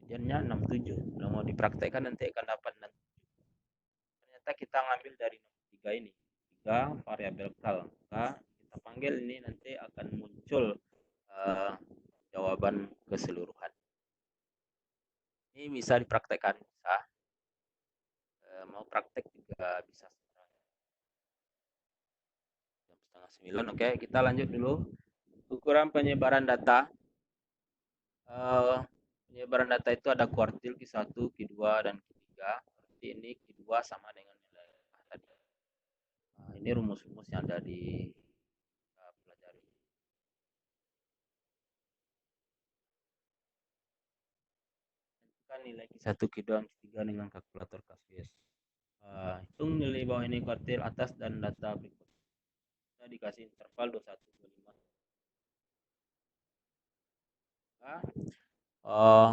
Mediannya 67. Kalau mau dipraktekkan nanti akan dapat 67. Ternyata kita ngambil dari nomor 3 ini. 3 variabel kal. Maka kita panggil ini nanti akan muncul jawaban keseluruhan. Ini bisa dipraktekkan, bisa. Mau praktek juga bisa. Jam 8:30. Oke, kita lanjut dulu. Ukuran penyebaran data. Penyebaran data itu ada kuartil Q1, Q2, dan Q3. Berarti ini Q2 sama dengan nilai tadi. Nah, ini rumus-rumus yang ada di pelajari. Tentukan nilai Q1, Q2, dan Q3 dengan kalkulator Caswis. Hitung nilai bawah ini kuartil atas dan data berikut. Kita dikasih interval 21, 25.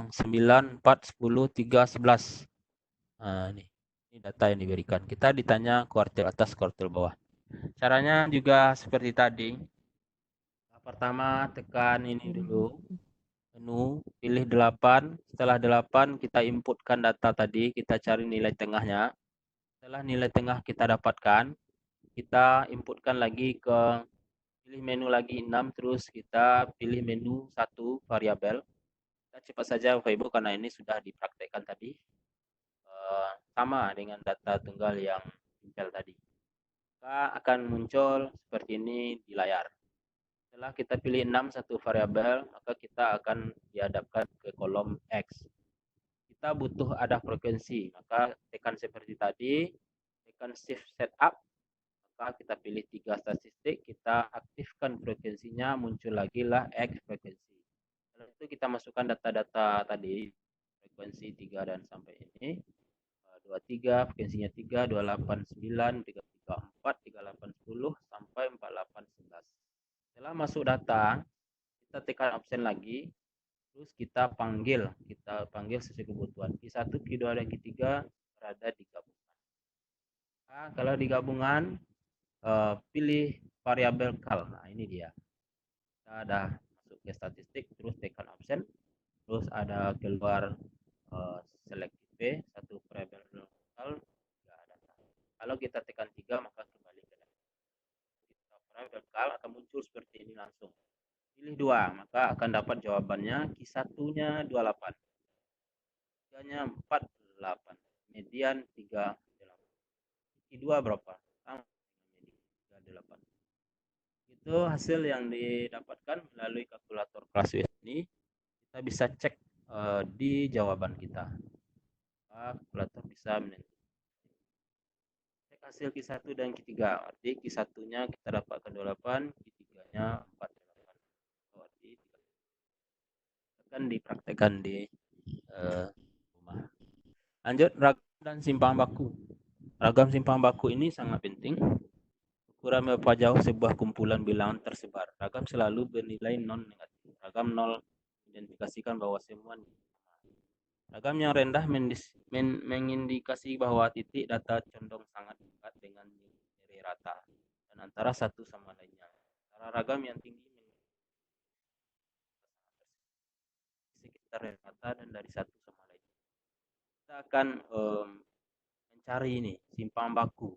9, 4, 10, 3, 11. Nah, ini data yang diberikan. Kita ditanya kuartil atas, kuartil bawah. Caranya juga seperti tadi. Pertama tekan ini dulu. menu, pilih 8. Setelah 8 kita inputkan data tadi, kita cari nilai tengahnya. Setelah nilai tengah kita dapatkan, kita inputkan lagi ke pilih menu lagi 6, terus kita pilih menu 1 variabel. Kita cepat saja Bapak Ibu karena ini sudah dipraktekkan tadi. Sama dengan data tunggal yang Intel tadi. Maka akan muncul seperti ini di layar. Setelah kita pilih 6 satu variabel, maka kita akan dihadapkan ke kolom X. Kita butuh ada frekuensi, maka tekan seperti tadi, tekan shift setup, maka kita pilih 3 statistik, kita aktifkan frekuensinya, muncul lagi lah X frekuensi. Setelah itu kita masukkan data-data tadi, frekuensi 3 dan sampai ini, 23, frekuensinya 3, 289, 334, 3810, sampai 4811. Setelah masuk data, kita tekan option lagi, terus kita panggil sesuai kebutuhan. Q1, Q2, dan Q3 berada di gabungan. Nah, kalau di gabungan, pilih variabel cal. Nah, ini dia. Kita ada masuk ke statistik, terus tekan option, terus ada keluar select P, satu variabel cal, data. Kalau kita tekan 3, maka kembali ke data. Variabel cal akan muncul seperti ini langsung. Pilih 2, maka akan dapat jawabannya. Q1-nya 28. Q3-nya 48. Median 38. Q2 berapa? Sama dengan 38. Itu hasil yang didapatkan melalui kalkulator Classwiz ini. Kita bisa cek di jawaban kita. Kalkulator bisa menentukan. Cek hasil Q1 dan Q3. Arti Q1-nya kita dapatkan 28, Q3-nya 48. Akan dipraktekkan di rumah. Lanjut, ragam dan simpang baku. Ragam simpang baku ini sangat penting. Ukuran berapa jauh sebuah kumpulan bilangan tersebar. Ragam selalu bernilai non-negatif. Ragam 0 mengindikasikan bahwa semua ragam yang rendah mengindikasi bahwa titik data condong sangat dekat dengan nilai rata dan antara satu sama lainnya. Ragam yang tinggi sekitar rata dan dari satu sama lain. Kita akan mencari ini simpang baku.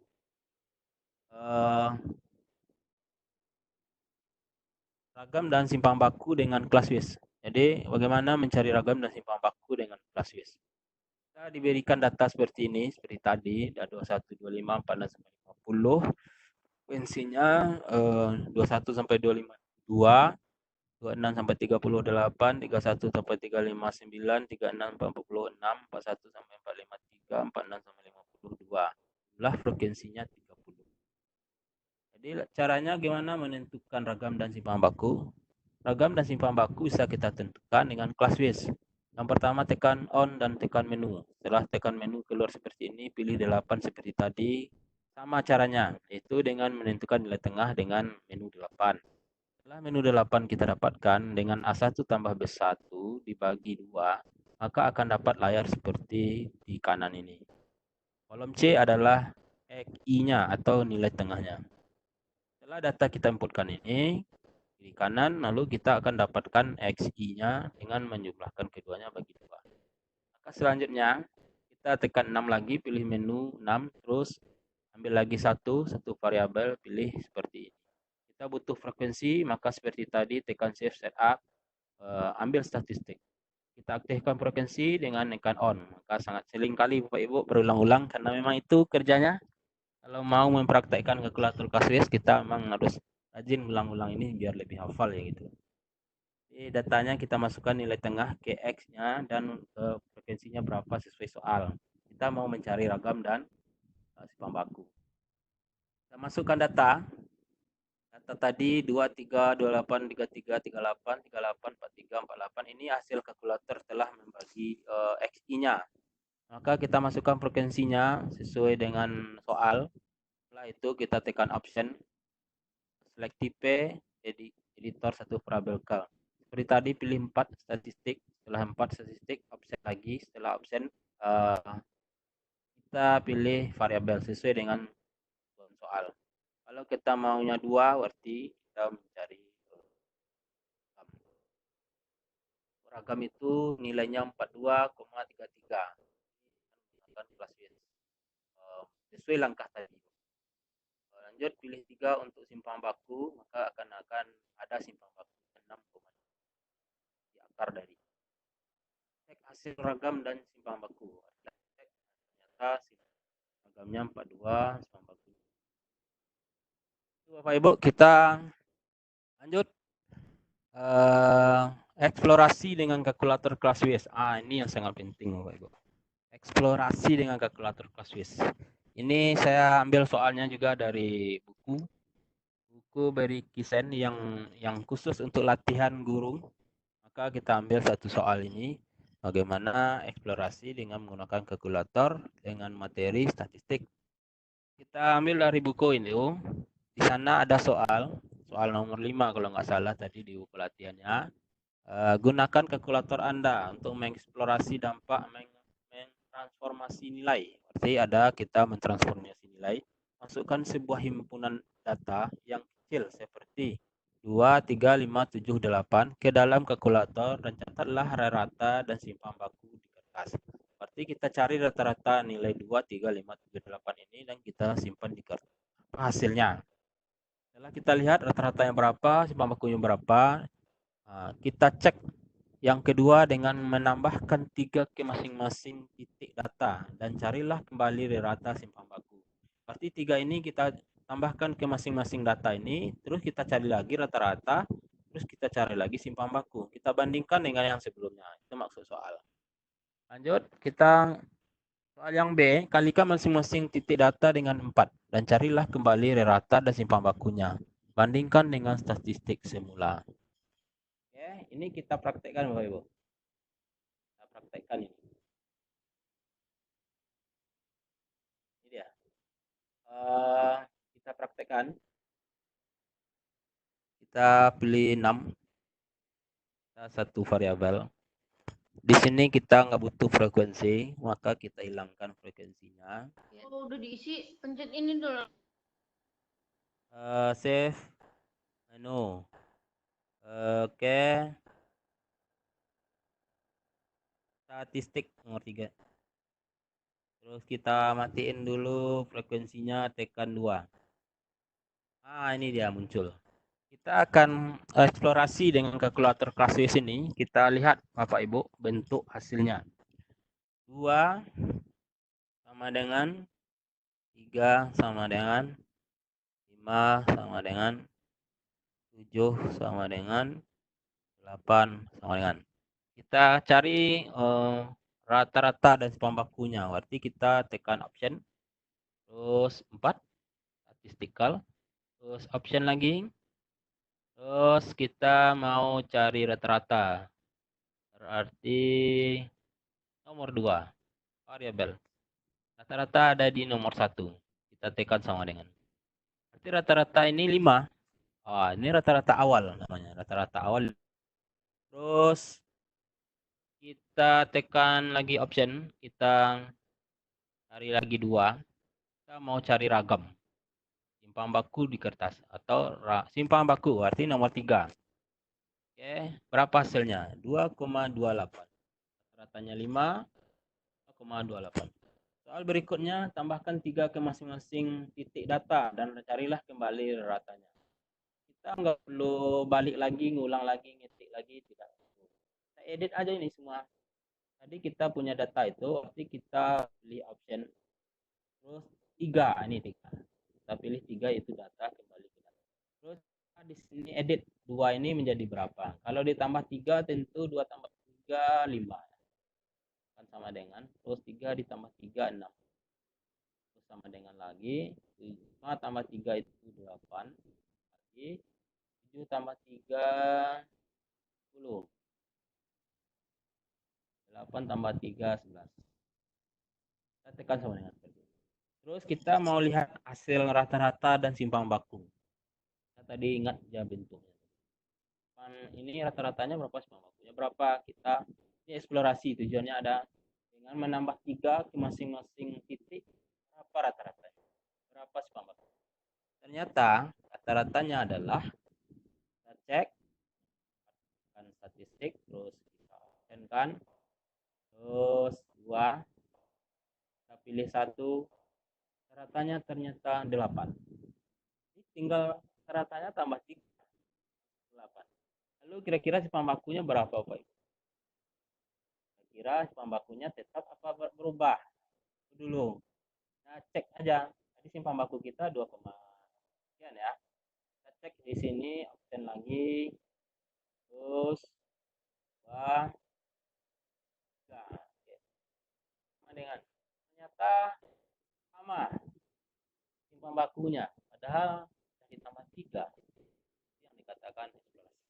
Ragam dan simpang baku dengan Classwiz. Jadi bagaimana mencari ragam dan simpang baku dengan Classwiz? Kita diberikan data seperti ini, seperti tadi, ada 21, 25, 46 sampai 50. Frekuensinya 21 sampai 25, 2. 26 sampai 38, 31 sampai 359, 36 sampai 46, 41 sampai 453, 46 sampai 52. Jumlah frekuensinya 30. Jadi caranya gimana menentukan ragam dan simpang baku? Ragam dan simpang baku bisa kita tentukan dengan Classwiz. Yang pertama tekan on dan tekan menu. Setelah tekan menu keluar seperti ini, pilih 8 seperti tadi. Sama caranya, yaitu dengan menentukan nilai tengah dengan menu 8. Setelah menu 8 kita dapatkan dengan A1 tambah B1 dibagi 2, maka akan dapat layar seperti di kanan ini. Kolom C adalah XI-nya atau nilai tengahnya. Setelah data kita inputkan ini, di kanan, lalu kita akan dapatkan XI-nya dengan menjumlahkan keduanya bagi 2. Maka selanjutnya, kita tekan 6 lagi, pilih menu 6, terus ambil lagi satu variabel, pilih seperti ini. Kita butuh frekuensi, maka seperti tadi tekan shift setup, ambil statistik. Kita aktifkan frekuensi dengan tekan on. Maka sangat sering kali Bapak Ibu berulang-ulang karena memang itu kerjanya. Kalau mau mempraktekkan kalkulator Classwiz, kita memang harus rajin ulang-ulang ini biar lebih hafal ya gitu. Jadi datanya kita masukkan nilai tengah ke X-nya dan frekuensinya berapa sesuai soal. Kita mau mencari ragam dan simpang baku. Kita masukkan data tadi 23, 28, 33, 38, 38, 43, 48. Ini hasil kalkulator telah membagi XI-nya. Maka kita masukkan frekuensinya sesuai dengan soal. Setelah itu kita tekan option, select type, editor satu variabel cal. Seperti tadi pilih 4 statistik. Setelah 4 statistik, option lagi. Setelah option, kita pilih variabel sesuai dengan soal. Kalau kita maunya 2, berarti kita mencari ragam itu nilainya 42,33. Menggunakan Classwiz. Sesuai langkah tadi. Lanjut pilih 3 untuk simpang baku, maka akan ada simpang baku 6, di akar dari. Cek hasil ragam dan simpang baku. Ternyata ragamnya 42, simpang baku. Bapak Ibu, kita lanjut eksplorasi dengan kalkulator Classwiz. Ini yang sangat penting Bapak Ibu. Eksplorasi dengan kalkulator Classwiz. Ini saya ambil soalnya juga dari buku Barry Kisen yang khusus untuk latihan guru. Maka kita ambil satu soal ini, bagaimana eksplorasi dengan menggunakan kalkulator dengan materi statistik. Kita ambil dari buku ini. Di sana ada soal nomor 5 kalau nggak salah tadi di buku latihannya. Gunakan kalkulator Anda untuk mengeksplorasi dampak mentransformasi nilai. Berarti kita mentransformasi nilai, masukkan sebuah himpunan data yang kecil seperti 2, 3, 5, 7, 8 ke dalam kalkulator dan catatlah rata dan simpang baku di kertas. Berarti kita cari rata-rata nilai 2, 3, 5, 7, 8 ini dan kita simpan di kertas. Hasilnya. Setelah kita lihat rata-ratanya berapa, simpang bakunya berapa, kita cek yang kedua dengan menambahkan 3 ke masing-masing titik data dan carilah kembali rata simpang baku. Berarti 3 ini kita tambahkan ke masing-masing data ini, terus kita cari lagi rata-rata, terus kita cari lagi simpang baku. Kita bandingkan dengan yang sebelumnya. Itu maksud soal. Lanjut, kita soal yang B, kalikan masing-masing titik data dengan 4 dan carilah kembali rata dan simpang bakunya. Bandingkan dengan statistik semula. Oke, ini kita praktekkan Bapak Ibu. Kita praktekkan ini. Ini dia. Kita praktekkan. Kita pilih 6. Kita satu variabel. Di sini kita nggak butuh frekuensi, maka kita hilangkan frekuensinya. Oh, udah diisi, pencet ini dulu. Save. Oke. Statistik nomor 3. Terus kita matiin dulu frekuensinya, tekan 2. Ini dia muncul. Kita akan eksplorasi dengan kalkulator Classwiz ini. Kita lihat Bapak Ibu bentuk hasilnya. 2 sama dengan 3 sama dengan 5 sama dengan 7 sama dengan 8 sama dengan. Kita cari rata-rata dan simpang bakunya. Berarti kita tekan option. Terus 4 statistical. Terus option lagi. Terus kita mau cari rata-rata. Berarti nomor 2 variabel. Rata-rata ada di nomor 1. Kita tekan sama dengan. Berarti rata-rata ini 5. Ini rata-rata awal namanya. Rata-rata awal. Terus kita tekan lagi option. Kita cari lagi 2. Kita mau cari ragam. Simpang baku di kertas. Atau simpang baku. Berarti nomor 3. Oke. Berapa hasilnya? 2,28. Rata-ratanya 5. 2,28. Soal berikutnya, tambahkan 3 ke masing-masing titik data dan carilah kembali ratanya. Kita nggak perlu balik lagi, ngulang lagi, ngetik lagi, tidak perlu. Kita edit aja ini semua. Tadi kita punya data itu, berarti kita pilih option. Terus 3, ini 3. Kita pilih 3 itu data, kembali ke data. Terus di sini edit 2 ini menjadi berapa? Kalau ditambah 3 tentu 2 tambah 3, 5. Sama dengan terus 3 ditambah 3 6 terus sama dengan lagi 5 tambah 3 itu 8 lagi 7 tambah 3 10 8 tambah 3 11. Kita tekan sama dengan seperti itu. Terus kita mau lihat hasil rata-rata dan simpang baku. Kita tadi ingat ya bentuknya. Ini rata-ratanya berapa, simpang bakunya berapa. Kita ini eksplorasi, tujuannya ada dengan menambah 3 ke masing-masing titik, berapa rata-ratanya, berapa simpang baku. Ternyata rata-ratanya adalah, kita cek kan statistik, terus kita kan. Terus 2, kita pilih 1, ratanya ternyata 8. Tinggal ratanya tambah 3, 8. Lalu kira-kira simpang bakunya berapa Bapak Ibu? Kira-kira simpang bakunya tetap apa berubah? Dulu. Nah, cek aja. Tadi simpang baku kita 2, sekian ya. Kita cek di sini absen lagi. Terus 2, 3. Oke. Sama dengan ternyata sama simpang bakunya. Padahal ditambah 3 yang dikatakan eksplorasi.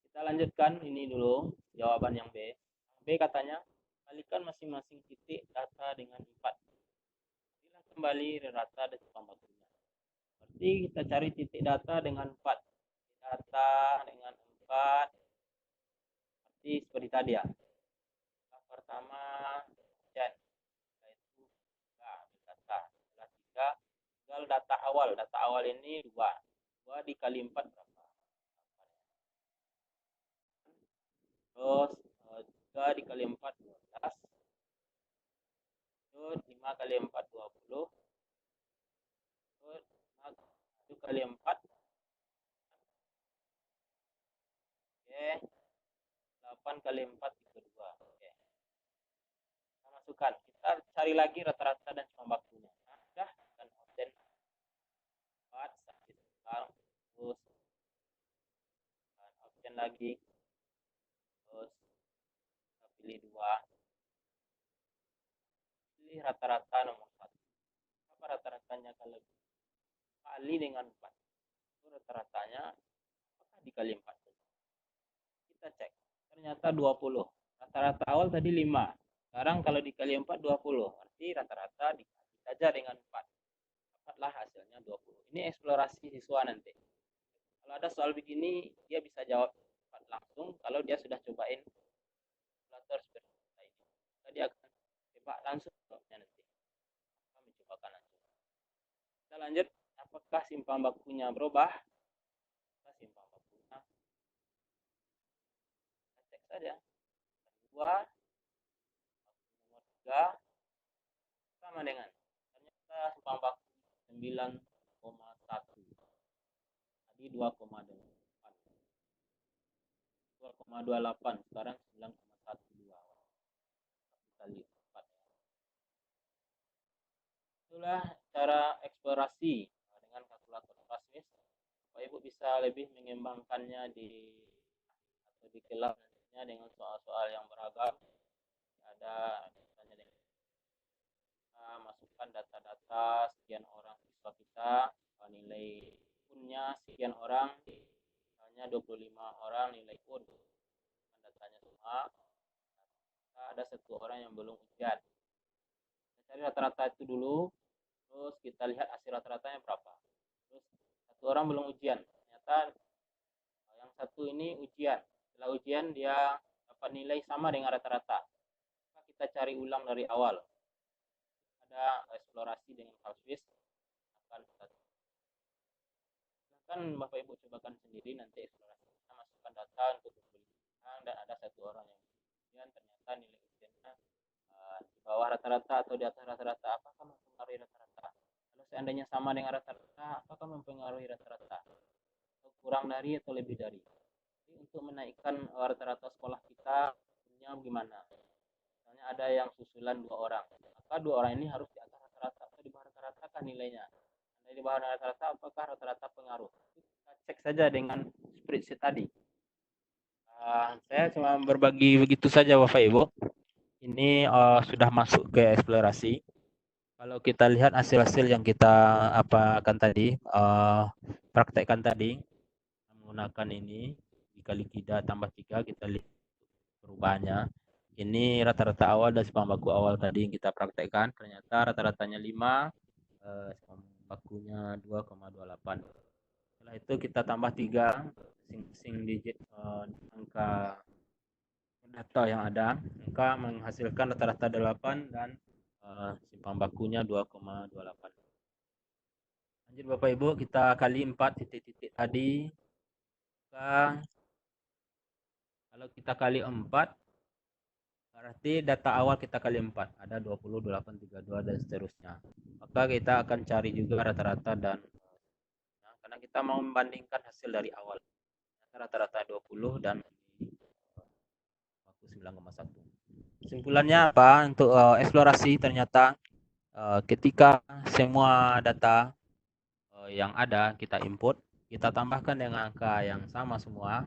Kita lanjutkan ini dulu jawaban yang B. B katanya kalikan masing-masing titik data dengan 4. Bila kembali rata dan simpang bakunya. Berarti kita cari titik data dengan 4. Data dengan 4. Berarti seperti tadi ya. Yang pertama dan yaitu data. Setelah 3 tinggal data awal. Data awal ini 2. 2 dikali 4 berapa? Terus 3 dikali 4 12. Terus 5 kali 4 20. Terus 1 kali 4. Oke. 8 kali 4 32. Oke. Kita masukkan. Kita cari lagi rata-rata dan simpang bakunya. Nah, dan absen 4 sampai sekarang. Terus dan absen lagi. Terus kita pilih 2. Pilih rata-rata nomor 1. Apa rata-ratanya kalau kali dengan 4? Itu rata-ratanya apakah dikali 4? Kita cek. Ternyata 20. Rata-rata awal tadi 5. Sekarang kalau dikali 4 20. Berarti rata-rata dikali saja dengan 4. Dapatlah hasilnya 20. Ini eksplorasi siswa nanti. Kalau ada soal begini, dia bisa jawab cepat langsung kalau dia sudah cobain kalkulator seperti ini. Tadi akan tebak langsung jawabnya nanti. Kami cobakan langsung. Kita lanjut. Apakah simpang bakunya berubah? Kita simpang bakunya. Kita cek saja. 2 nomor 3 sama dengan ternyata simpang baku 9,1. Tadi 2,8. 2,28. Sekarang 9,12. Kali 4. Itulah cara eksplorasi dengan kalkulator Klaswis. Bapak Ibu bisa lebih mengembangkannya atau di kelas nantinya dengan soal-soal yang beragam. Ada misalnya dengan kita masukkan data-data sekian orang siswa kita, nilai unnya sekian orang, misalnya 25 orang nilai un, datanya semua. Ada 1 orang yang belum ujian. Kita cari rata-rata itu dulu, terus kita lihat hasil rata-ratanya berapa. Terus 1 orang belum ujian, ternyata yang 1 ini ujian. Setelah ujian dia dapat nilai sama dengan rata-rata. Maka kita cari ulang dari awal. Ada eksplorasi dengan Kalswis akan silakan Bapak Ibu cobakan sendiri nanti eksplorasi. Kita masukkan data untuk pemilihan dan ada 1 orang yang ujian, ternyata nilai ujiannya di bawah rata-rata atau di atas rata-rata. Apakah mempengaruhi rata-rata? Kalau seandainya sama dengan rata-rata, apakah mempengaruhi rata-rata? Atau kurang dari atau lebih dari? Jadi untuk menaikkan rata-rata sekolah kita punya gimana? Misalnya ada yang susulan 2 orang, maka 2 orang ini harus di atas rata-rata atau di bawah rata-rata kan nilainya. Andai di bawah rata-rata, apakah rata-rata pengaruh? Kita cek saja dengan spreadsheet tadi. Saya cuma berbagi begitu saja Bapak Ibu. Ini sudah masuk ke eksplorasi. Kalau kita lihat hasil-hasil yang kita praktekkan tadi, menggunakan ini dikali 3 tambah 3, kita lihat perubahannya. Ini rata-rata awal dan simpang baku awal tadi yang kita praktekkan. Ternyata rata-ratanya 5, simpang bakunya 2,28. Setelah itu kita tambah 3 sing digit angka data yang ada, maka menghasilkan rata-rata 8 dan simpang bakunya 2,28. Lanjut Bapak Ibu, kita kali 4 titik-titik tadi. Kalau kita kali 4, Berarti data awal kita kali 4, ada 20, 28, 32 dan seterusnya. Maka kita akan cari juga rata-rata dan karena kita mau membandingkan hasil dari awal. Rata-rata 20 dan baku 9,1. Kesimpulannya apa? Untuk eksplorasi ternyata ketika semua data yang ada kita input, kita tambahkan dengan angka yang sama semua,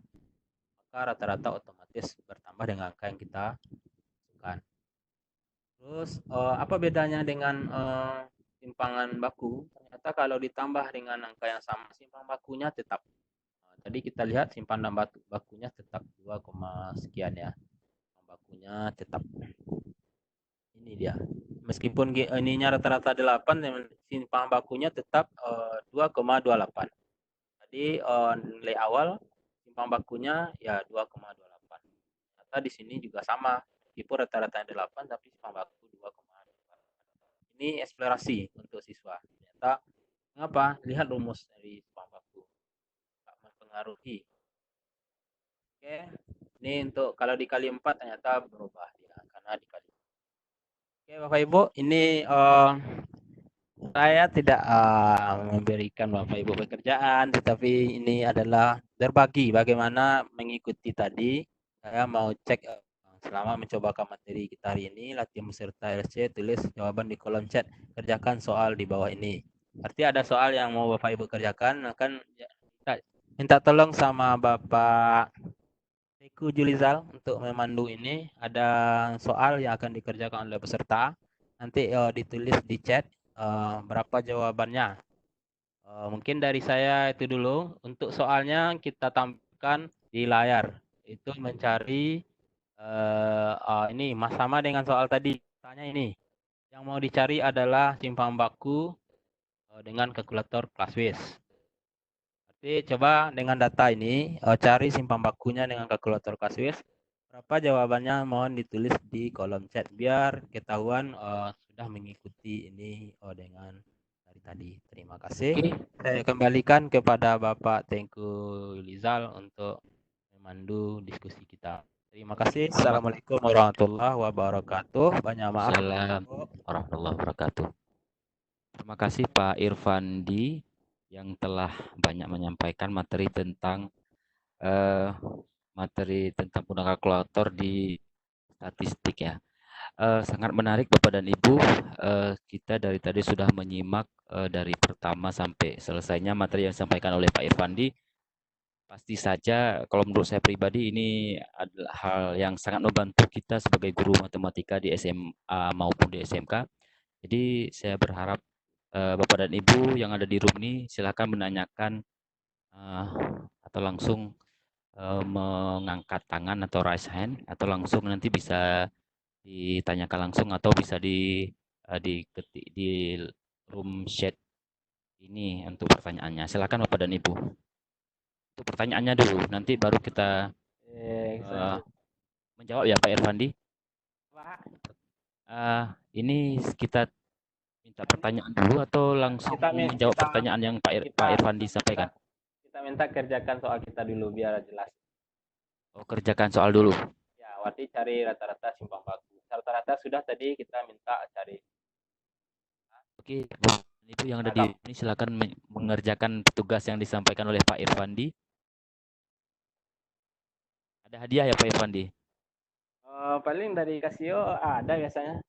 maka rata-rata otomatis bertambah dengan angka yang kita masukkan. Terus apa bedanya dengan simpangan baku? Ternyata kalau ditambah dengan angka yang sama, simpangan bakunya tetap. Tadi kita lihat simpanan bakunya tetap 2, sekian ya. Bakunya tetap. Ini dia. Meskipun ininya rata-rata 8, simpangan bakunya tetap 2,28. Jadi nilai awal simpangan bakunya ya 2,28. Ternyata di sini juga sama. Meskipun rata-rata 8 tapi simpangan baku 2,28. Ini eksplorasi untuk siswa. Ternyata mengapa? Lihat rumus dari simpangan baku. Tak mempengaruhi. Oke. Ini untuk kalau dikali 4 ternyata berubah dia karena dikali. Oke, Bapak Ibu, ini saya tidak memberikan Bapak Ibu pekerjaan, tetapi ini adalah berbagi bagaimana mengikuti tadi. Saya mau cek selama mencobakan materi kita hari ini, latihan peserta LC, tulis jawaban di kolom chat, kerjakan soal di bawah ini. Berarti ada soal yang mau Bapak Ibu kerjakan, akan minta tolong sama Bapak Teku Julizal untuk memandu ini. Ada soal yang akan dikerjakan oleh peserta. Nanti ditulis di chat berapa jawabannya. Mungkin dari saya itu dulu. Untuk soalnya kita tampilkan di layar. Itu mencari ini sama dengan soal tadi. Tanya ini. Yang mau dicari adalah simpangan baku dengan kalkulator Classwiz. Jadi coba dengan data ini cari simpangan bakunya dengan kalkulator Classwiz. Berapa jawabannya mohon ditulis di kolom chat biar ketahuan sudah mengikuti ini dengan dari tadi. Terima kasih. Oke. Saya kembalikan kepada Bapak Tengku Lizal untuk memandu diskusi kita. Terima kasih. Assalamualaikum warahmatullahi wabarakatuh. Banyak maaf. Assalamualaikum warahmatullahi wabarakatuh. Terima kasih Pak Irfandi yang telah banyak menyampaikan materi tentang penggunaan kalkulator di statistik ya. Sangat menarik Bapak dan Ibu. Kita dari tadi sudah menyimak dari pertama sampai selesainya materi yang disampaikan oleh Pak Irfandi. Pasti saja kalau menurut saya pribadi ini adalah hal yang sangat membantu kita sebagai guru matematika di SMA maupun di SMK. Jadi saya berharap Bapak dan Ibu yang ada di room ini silakan menanyakan atau langsung mengangkat tangan atau raise hand atau langsung nanti bisa ditanyakan langsung atau bisa diketik di room chat ini untuk pertanyaannya. Silakan Bapak dan Ibu. Untuk pertanyaannya dulu, nanti baru kita menjawab ya Pak Irfandi. Ini kita minta pertanyaan dulu atau langsung menjawab pertanyaan yang Pak Irfandi sampaikan? Kita minta kerjakan soal kita dulu biar jelas. Oh, kerjakan soal dulu. Ya, berarti cari rata-rata simpang baku. Rata-rata sudah tadi kita minta cari. Oke, Ibu yang ada di sini silakan mengerjakan tugas yang disampaikan oleh Pak Irfandi. Ada hadiah ya Pak Irfandi? Paling dari Casio ada biasanya.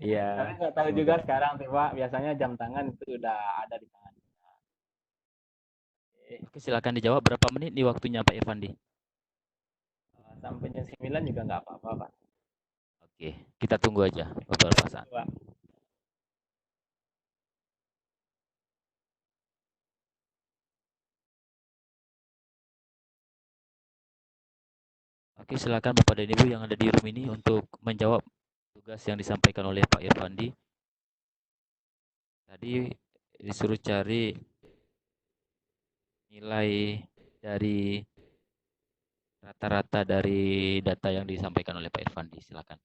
Iya. Tapi nggak tahu juga sekarang sih Pak. Biasanya jam tangan itu udah ada di tangan. Oke, silakan dijawab berapa menit nih waktunya Pak Irfandi? Sampai jam 9 juga nggak apa-apa Pak. Oke, kita tunggu aja beberapa saat. Oke, silakan Bapak dan Ibu yang ada di room ini untuk menjawab tugas yang disampaikan oleh Pak Irfandi. Tadi disuruh cari nilai dari rata-rata dari data yang disampaikan oleh Pak Irfandi. Silakan.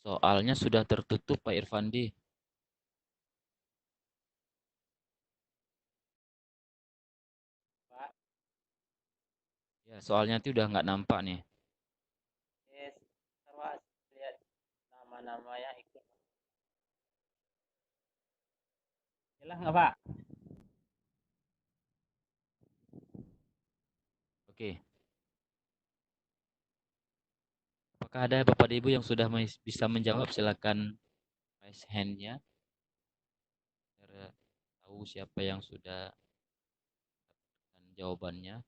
Soalnya sudah tertutup Pak Irfandi. Pak, Ya, soalnya itu udah nggak nampak nih. Pak, lihat nama-namanya ikut. Jelas nggak Pak? Oke. Apakah ada Bapak Ibu yang sudah bisa menjawab? Silakan raise hand-nya. Biar tahu siapa yang sudah mendapatkan jawabannya.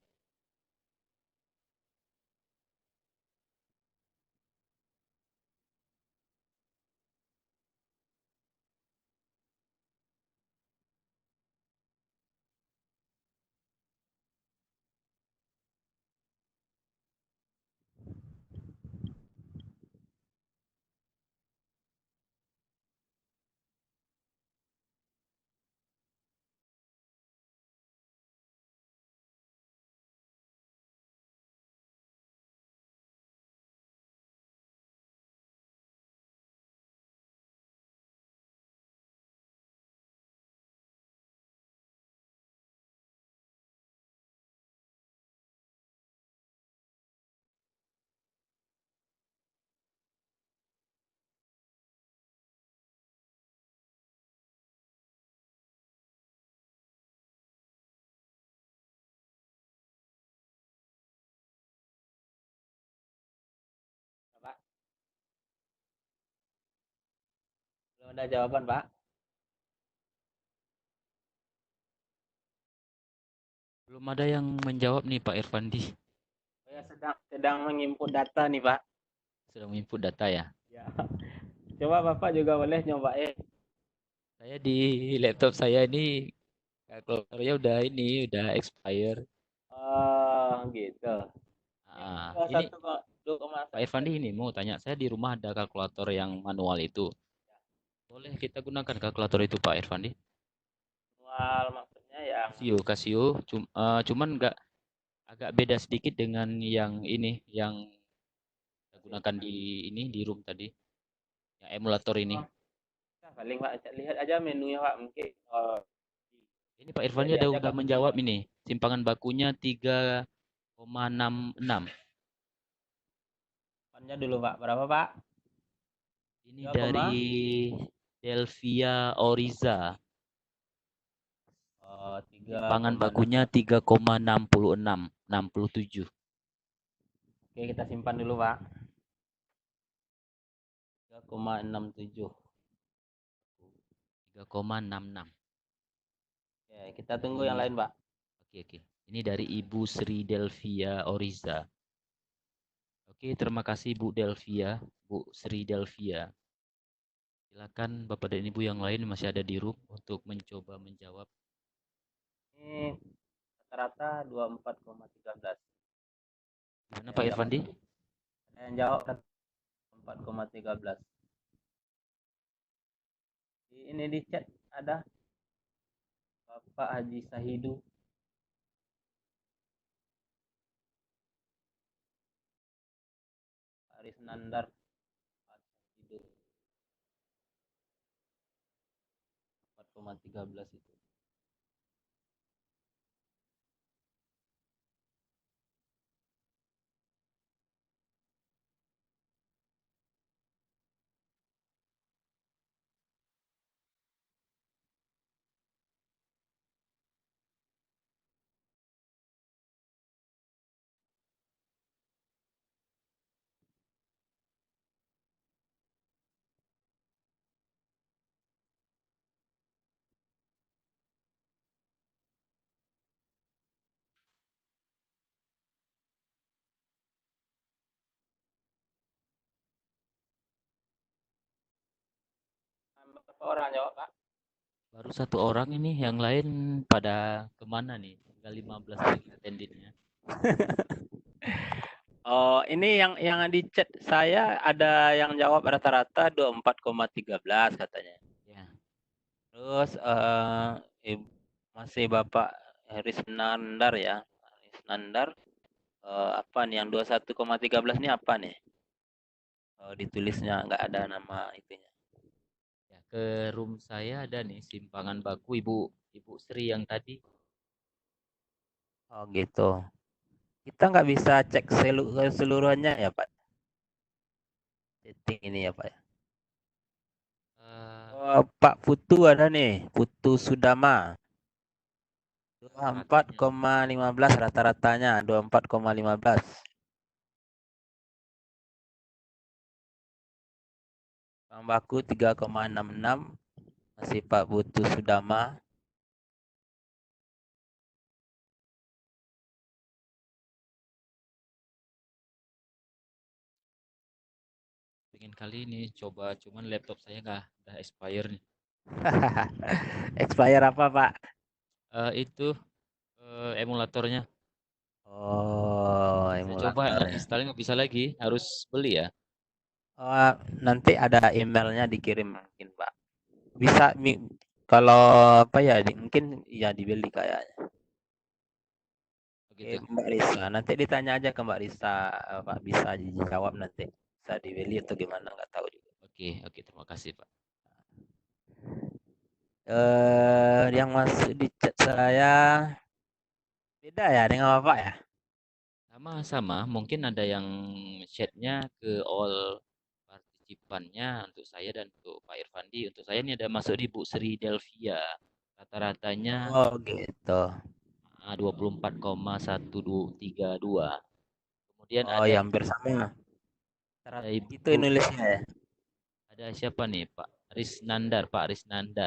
Pak, belum ada jawaban Pak. Belum ada yang menjawab nih Pak Irfandi. Saya sedang menginput data nih Pak. Sedang input data ya. Ya. Coba Bapak juga boleh nyobain. Saya di laptop saya ini kalkulatornya udah expire. Oh gitu. Nah, Dua ini satu kok 2,1. Pak Irfandi ini mau tanya, saya di rumah ada kalkulator yang manual itu. Boleh kita gunakan kalkulator itu Pak Irfandi? Manual maksudnya yang Casio, cuman agak beda sedikit dengan yang ini, yang kita gunakan di room tadi, yang emulator ini. paling Pak lihat aja menunya Pak mungkin. Oh, Ini Pak Irfandi jadi aja udah menjawab ini. Simpangan bakunya 3,66. Depannya dulu Pak. Berapa Pak? Ini 3, dari Delvia Oriza. oh, 3, Simpangan bakunya 3,66, 67. Oke, kita simpan dulu Pak. 3,67. 3,66. Oke, kita tunggu yang lain Pak. Oke. Ini dari Ibu Sri Delvia Oriza. Oke, terima kasih Bu Delvia, Bu Sri Delvia. Silakan Bapak dan Ibu yang lain masih ada di room untuk mencoba menjawab. Ini rata-rata 24,13. Gimana Pak Irfandi? Ada yang jawab 4,13. Ini di chat ada Bapak Haji Sahidu. Aris Nandar. Sahidu. 4,13 itu. Berapa orang jawab Pak? Baru satu orang ini, yang lain pada kemana nih? Tinggal 15 lagi attendee-nya. Oh, ini yang di chat saya ada yang jawab rata-rata 24,13 katanya. Ya. Terus masih Bapak Haris Nandar ya. Haris Nandar apa nih yang 21,13 ini apa nih? ditulisnya nggak ada nama itunya. Ya, ke room saya ada nih simpangan baku Ibu Sri yang tadi. Oh gitu. Kita nggak bisa cek keseluruhannya ya Pak. Setting ini ya Pak. Eh, Oh, Pak Putu ada nih, Putu Sudama. rata-ratanya. 24,15 rata-ratanya, 24,15. Bahan baku 3,66 masih Pak Putu Sudama. Pengen kali ini coba, cuman laptop saya nggak udah expire nih. Expire apa Pak? Itu emulatornya. Oh, Saya coba emulatornya. install nggak bisa lagi, harus beli ya. Oh, nanti ada emailnya dikirim mungkin Pak. Bisa kalau apa ya, mungkin ya dibeli kayaknya. Oke, Begitu. Mbak Risa, nanti ditanya aja ke Mbak Risa, Pak bisa dijawab nanti. Bisa dibeli atau gimana nggak tahu juga. Oke, terima kasih Pak. Yang masuk di chat saya beda ya dengan Bapak ya? Sama-sama, mungkin ada yang chatnya ke all partisipannya untuk saya dan untuk Pak Irfandi. Untuk saya ini ada masuk di Bu Sri Delvia. Rata-ratanya Oh gitu. 24,1232. Kemudian Oh ya hampir sama. ada Itu Ibu, nulisnya ya? ada siapa nih Pak Risnandar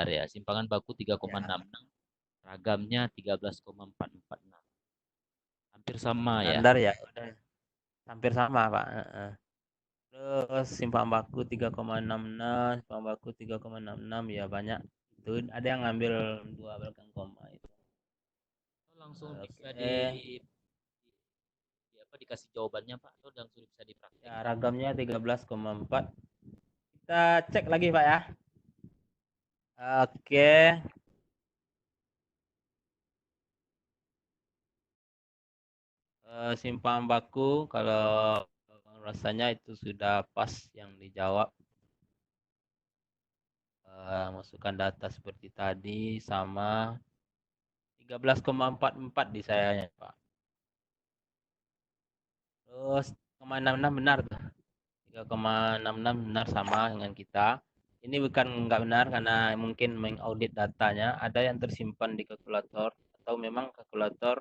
ya. Simpangan baku Ya. 3,66, ragamnya 13,446. Hampir sama ya. Standar ya, udah hampir sama Pak. Terus simpan baku 3,66, simpan baku 3,66 ya banyak. Itu ada yang ngambil dua belakang koma itu. Langsung bisa Oke. apa dikasih jawabannya Pak atau langsung bisa dipraktek? Ya ragamnya 13,4. Kita cek lagi Pak ya. Oke. Simpan baku kalau rasanya itu sudah pas yang dijawab. Masukkan data seperti tadi sama 13,44 di sayanya Pak. Terus 0,66 benar tuh. 3,66 benar sama dengan kita. Ini bukan nggak benar karena mungkin mengaudit datanya ada yang tersimpan di kalkulator atau memang kalkulator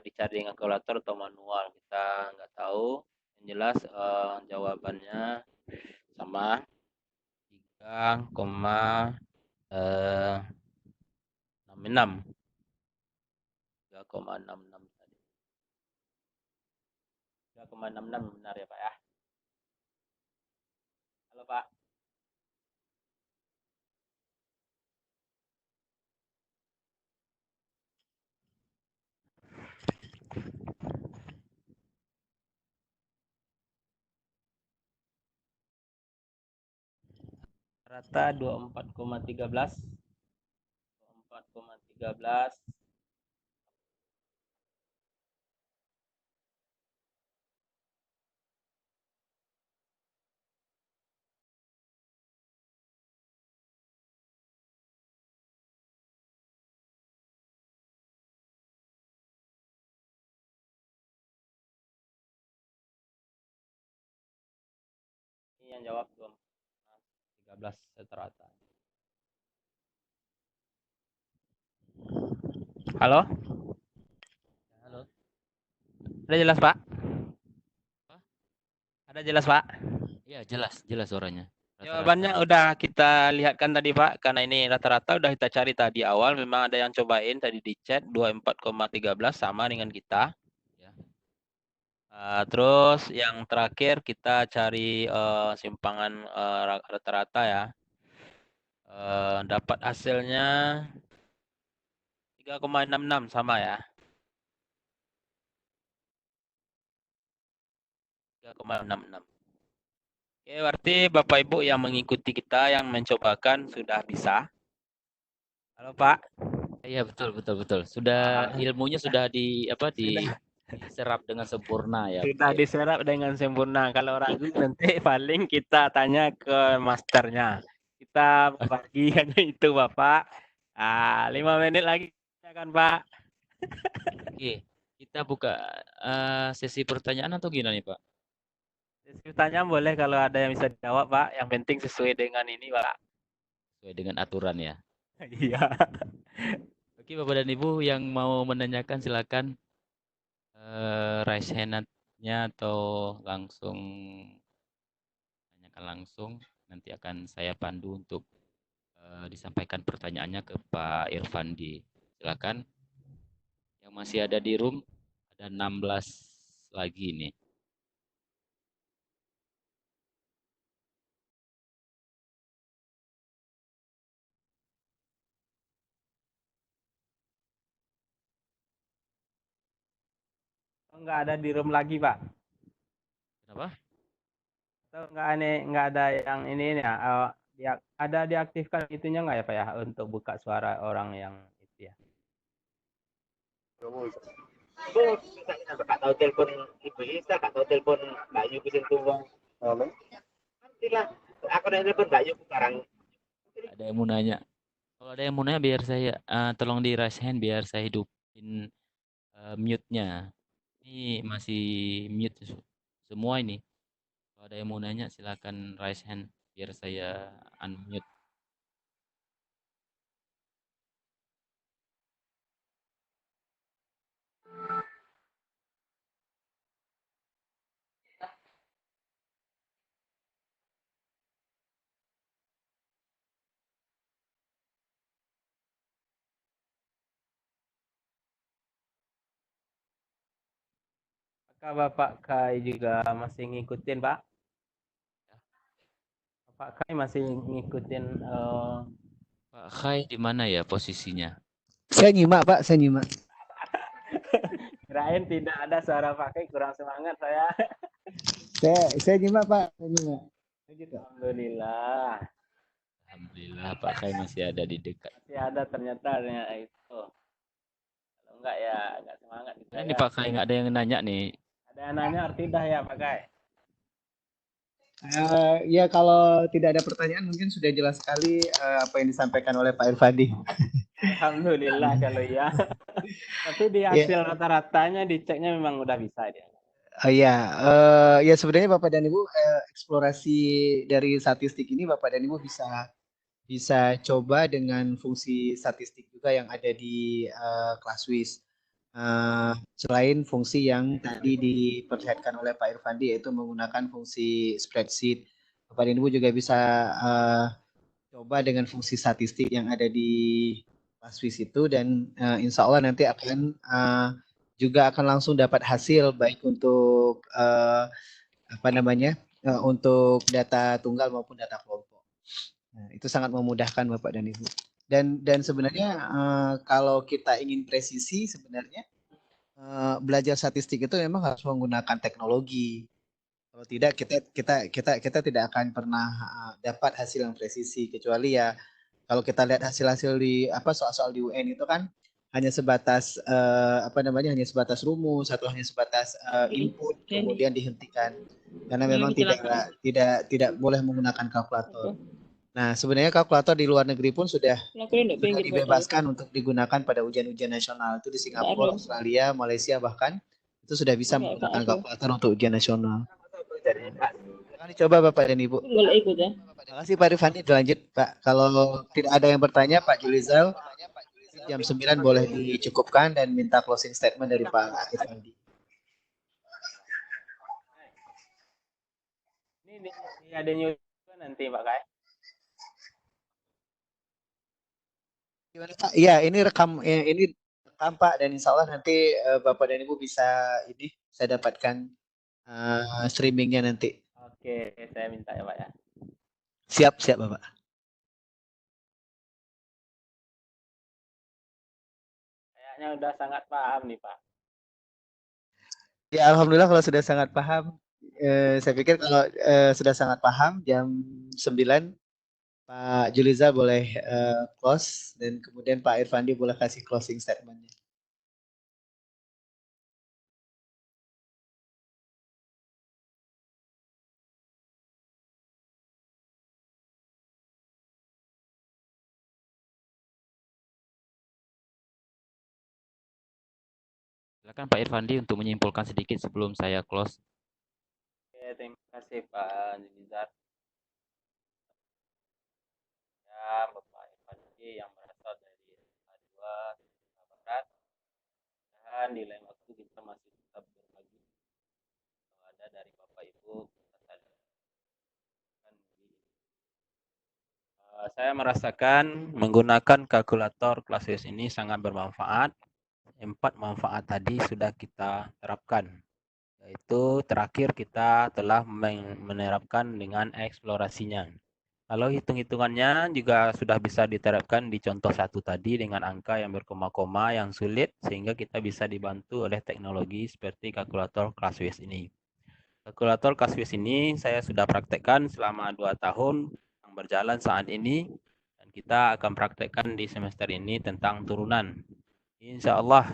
dicari dengan kalkulator atau manual, kita nggak tahu. Yang jelas jawabannya sama 3,66 3,66 tadi. 3,66 benar ya Pak ya. Halo Pak. Rata 24,13. 24,13. Ini yang jawab 13 rata. Halo? Halo. Ada jelas Pak? Apa? Ada jelas Pak? Iya, jelas suaranya. Jawabannya udah kita lihatkan tadi Pak, karena ini rata-rata udah kita cari tadi awal, memang ada yang cobain tadi di chat 24,13 sama dengan kita. Ya. Terus yang terakhir kita cari simpangan rata-rata ya. Dapat hasilnya 3,66 sama ya. 3,66. Oke, berarti Bapak Ibu yang mengikuti kita yang mencobakan sudah bisa. Halo Pak. Iya, betul. Sudah ilmunya sudah di apa di Sudah. diserap dengan sempurna ya. Sudah Pak. diserap dengan sempurna. Kalau ragu nanti paling kita tanya ke masternya. Kita berbagi hanya itu Bapak. 5 menit lagi ya kan Pak. Oke, kita buka sesi pertanyaan atau gimana nih Pak? Tanya boleh kalau ada yang bisa dijawab Pak. Yang penting sesuai dengan ini Pak. Sesuai dengan aturan ya. Iya. Oke Bapak dan Ibu yang mau menanyakan silakan raise hand-nya atau langsung tanyakan langsung. Nanti akan saya pandu untuk disampaikan pertanyaannya ke Pak Irfandi. Silakan. Yang masih ada di room ada 16 lagi nih. Enggak ada di room lagi Pak. Kenapa? Atau enggak ada yang ini ya. Ada diaktifkan itunya enggak ya Pak ya untuk buka suara orang yang itu ya. Bu, misalnya Kak tahu telepon Ibu Isa, Kak tahu telepon Mbak Yu kusin tuwang. Nantilah, aku udah telepon Mbak Yu sekarang. Ada yang mau nanya? Kalau ada yang mau nanya biar saya tolong di raise hand biar saya hidupin mute-nya. Ini masih mute semua ini. Kalau ada yang mau nanya silakan raise hand biar saya unmute. Apakah Bapak Kai juga masih ngikutin Pak? Bapak Kai masih ngikutin Pak Khai di mana ya posisinya? Saya nyimak Pak, saya nyimak. kirain tidak ada suara Pak Kai, kurang semangat saya. Saya nyimak Pak, saya nyimak. Alhamdulillah. Alhamdulillah Pak Khai masih ada di dekat. Masih ada ternyata itu. Kalau enggak ya enggak semangat gitu Ini ya. Pak Khai nggak ada yang nanya nih. Ada yang nanya arti dah ya Pak Kai. Ya kalau tidak ada pertanyaan mungkin sudah jelas sekali apa yang disampaikan oleh Pak Irfandi. Alhamdulillah kalau ya. Tapi di hasil rata-ratanya diceknya memang udah bisa dia. Oh iya, ya sebenarnya Bapak dan Ibu eksplorasi dari statistik ini Bapak dan Ibu bisa coba dengan fungsi statistik juga yang ada di ClassWiz. Selain fungsi yang tadi diperlihatkan oleh Pak Irfandi yaitu menggunakan fungsi spreadsheet, Bapak dan Ibu juga bisa coba dengan fungsi statistik yang ada di ClassWiz itu dan insya Allah nanti akan juga akan langsung dapat hasil baik untuk untuk data tunggal maupun data kelompok. Nah, itu sangat memudahkan Bapak dan Ibu. Dan sebenarnya kalau kita ingin presisi sebenarnya belajar statistik itu memang harus menggunakan teknologi. Kalau tidak kita tidak akan pernah dapat hasil yang presisi kecuali ya kalau kita lihat hasil-hasil di soal-soal di UN itu kan hanya sebatas hanya sebatas rumus atau hanya sebatas input kemudian dihentikan karena memang tidak boleh menggunakan kalkulator. Nah, sebenarnya kalkulator di luar negeri pun sudah dibebaskan untuk digunakan pada ujian-ujian nasional. Itu di Singapura, Australia, Malaysia bahkan itu sudah bisa menggunakan kalkulator untuk ujian nasional. Jangan dicoba Bapak dan Ibu. Boleh ikut ya. Terima kasih Pak Rifani, dilanjut Pak. Kalau tidak ada yang bertanya Pak Julizal, jam 9 boleh dicukupkan dan minta closing statement dari Pak Rifani. Ini ada news nanti Pak Kai. Iya, ini rekam Pak dan insya Allah nanti Bapak dan Ibu bisa dapatkan streamingnya nanti. Oke, saya minta ya Pak ya. Siap Bapak. Kayaknya udah sangat paham nih Pak. Ya Alhamdulillah kalau sudah sangat paham. Saya pikir kalau sudah sangat paham jam 9 Pak Juliza boleh close dan kemudian Pak Irfandi boleh kasih closing statementnya. Silakan Pak Irfandi untuk menyimpulkan sedikit sebelum saya close. Oke, terima kasih Pak Julizar. Ya, Bapak Irfandi yang berasal dari A2 Sumatera Barat. Dan di lain waktu kita masih tetap berbagi kalau ada dari Bapak Ibu peserta didik. Saya merasakan menggunakan kalkulator Classwiz ini sangat bermanfaat. 4 manfaat tadi sudah kita terapkan. Yaitu terakhir kita telah menerapkan dengan eksplorasinya. Kalau hitung-hitungannya juga sudah bisa diterapkan di contoh satu tadi dengan angka yang berkoma-koma yang sulit sehingga kita bisa dibantu oleh teknologi seperti kalkulator Classwiz ini. Kalkulator Classwiz ini saya sudah praktekkan selama 2 tahun yang berjalan saat ini dan kita akan praktekkan di semester ini tentang turunan. Insya Allah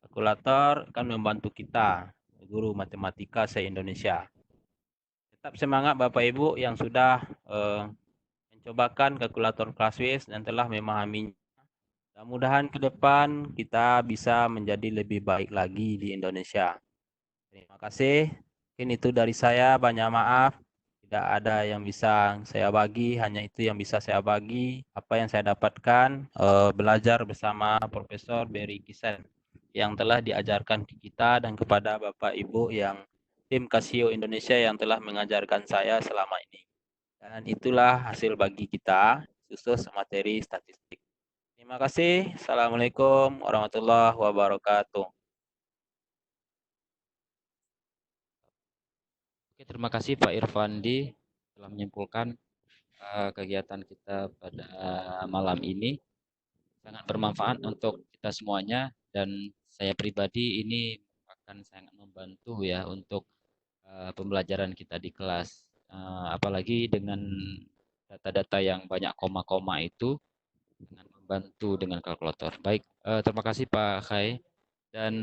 kalkulator akan membantu kita, guru matematika se-Indonesia. Tetap semangat Bapak Ibu yang sudah mencobakan kalkulator Classwiz dan telah memahaminya. Mudah-mudahan ke depan kita bisa menjadi lebih baik lagi di Indonesia. Terima kasih. Mungkin itu dari saya, banyak maaf. Tidak ada yang bisa saya bagi, hanya itu yang bisa saya bagi. Apa yang saya dapatkan, belajar bersama Profesor Berry Kisen yang telah diajarkan ke kita dan kepada Bapak Ibu yang tim Casio Indonesia yang telah mengajarkan saya selama ini. Dan itulah hasil bagi kita, khusus materi statistik. Terima kasih. Assalamualaikum warahmatullahi wabarakatuh. Oke, terima kasih Pak Irfandi telah menyimpulkan kegiatan kita pada malam ini. Sangat bermanfaat untuk kita semuanya dan saya pribadi ini akan sangat membantu ya untuk pembelajaran kita di kelas. Apalagi dengan data-data yang banyak koma-koma itu dengan membantu dengan kalkulator. Baik, terima kasih Pak Khai dan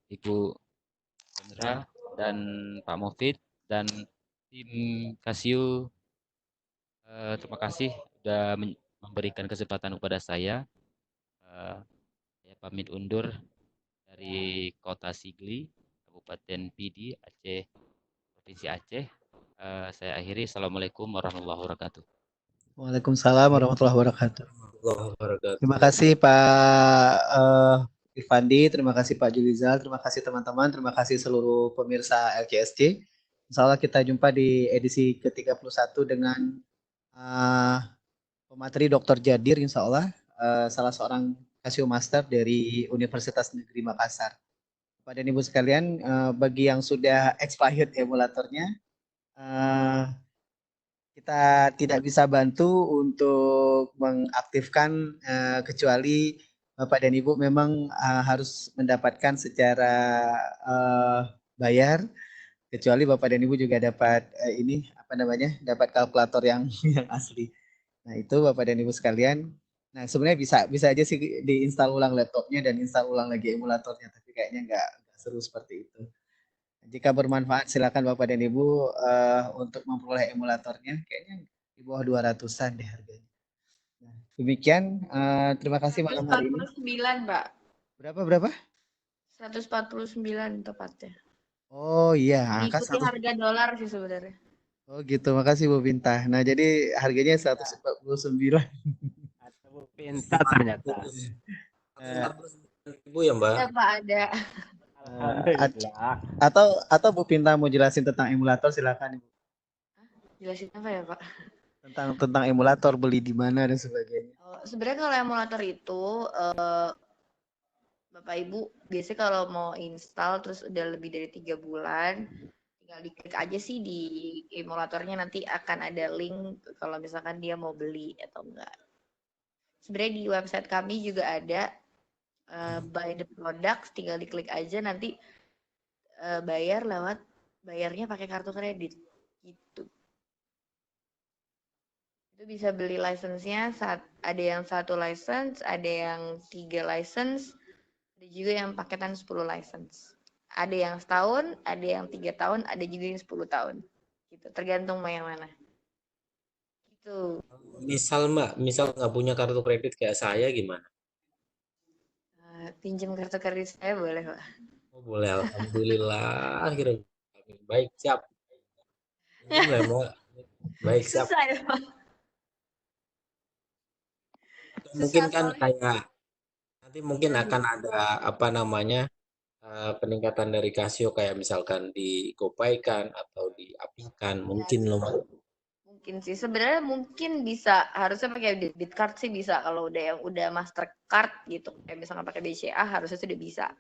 Ibu Chandra dan Pak Mufid dan tim Casio. Terima kasih sudah memberikan kesempatan kepada saya. Saya pamit undur dari Kota Sigli, Kabupaten Pidi, Aceh, Provinsi Aceh. Saya akhiri. Assalamualaikum warahmatullahi wabarakatuh. Waalaikumsalam warahmatullahi wabarakatuh. Warahmatullahi wabarakatuh. Terima kasih Pak Irfandi, terima kasih Pak Julizal, terima kasih teman-teman, terima kasih seluruh pemirsa LCSC. Insya Allah kita jumpa di edisi ke-31 dengan pemateri Dr. Jadir, insya Allah salah seorang Casio Master dari Universitas Negeri Makassar. Bapak dan Ibu sekalian, bagi yang sudah expired emulatornya, kita tidak bisa bantu untuk mengaktifkan kecuali Bapak dan Ibu memang harus mendapatkan secara bayar, kecuali Bapak dan Ibu juga dapat dapat kalkulator yang yang asli. Nah, itu Bapak dan Ibu sekalian. Nah, sebenarnya bisa aja sih diinstal ulang laptopnya dan install ulang lagi emulatornya, tapi kayaknya nggak seru seperti itu. Jika bermanfaat silakan Bapak dan Ibu untuk memperoleh emulatornya, kayaknya di bawah 200-an deh harganya. Nah, demikian, terima kasih malam hari ini. 149, Pak. Berapa? 149 tepatnya. Oh iya, angka Mengikuti harga dolar sih sebenarnya. Oh gitu, makasih Bu Bintah. Nah, jadi harganya 149. Atau Bu Pinta ternyata. 149.000 ya Mbak? Ada Pak, ada. Alhamdulillah. Atau Bu Pinta mau jelasin tentang emulator silakan Ibu. Jelasin apa ya Pak? Tentang emulator, beli di mana dan sebagainya. Sebenarnya kalau emulator itu Bapak Ibu biasanya kalau mau install terus udah lebih dari 3 bulan, tinggal diklik aja sih di emulatornya, nanti akan ada link kalau misalkan dia mau beli atau enggak. Sebenarnya di website kami juga ada buy the product, tinggal diklik aja nanti bayarnya pakai kartu kredit gitu. Itu bisa beli license-nya, ada yang 1 license, ada yang 3 license, ada juga yang paketan 10 license. Ada yang setahun, ada yang 3 tahun, ada juga yang 10 tahun. Gitu, tergantung mau yang mana. Gitu. Misal nggak punya kartu kredit kayak saya gimana? Pinjam kartu kredit saya boleh, Pak. Oh, boleh, alhamdulillah. Akhirnya baik, siap. Ini memang baik, siap. Susah ya, Pak. Atau Susah mungkin kan soalnya. kayak nanti mungkin Iya, Bu. akan ada apa namanya peningkatan dari Casio kayak misalkan di GoPay-kan atau diapikan Iya mungkin sih. loh Mbak. Mungkin sih. Sebenarnya mungkin bisa. Harusnya pakai debit card sih bisa. Kalau udah yang udah Mastercard gitu. Kayak misalkan pakai BCA harusnya sudah bisa.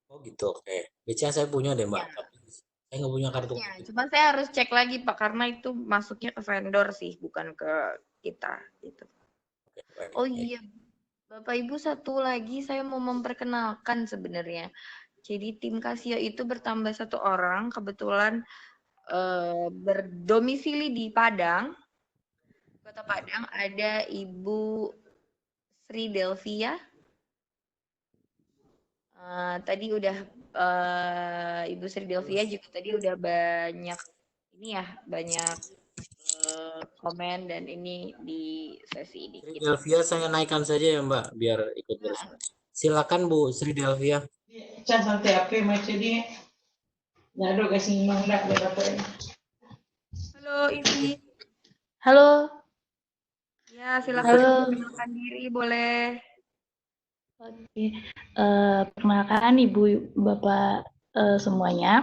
Oh gitu, oke. BCA saya punya deh Mbak, Ya, tapi saya nggak punya kartu harusnya. kredit. Cuman saya harus cek lagi Pak. Karena itu masuknya ke vendor sih. Bukan ke kita. Gitu. Oke, baik, Oh baik. iya. Bapak Ibu satu lagi saya mau memperkenalkan sebenarnya. Jadi tim Casio itu bertambah 1 orang. Kebetulan berdomisili di Padang, Kota Padang, ada Ibu Sri Delvia. Tadi udah Ibu Sri Delvia juga tadi udah banyak ini ya, banyak komen dan ini di sesi ini. Sri Delvia saya naikkan saja ya Mbak, biar ikut bersama. Silakan Bu Sri Delvia. Can santai apa macam dia? Nyado kasih mandak berapa? Halo Ivi. Halo, Ya, silakan halo. perkenalkan diri boleh. Oke, perkenalkan Ibu Bapak semuanya.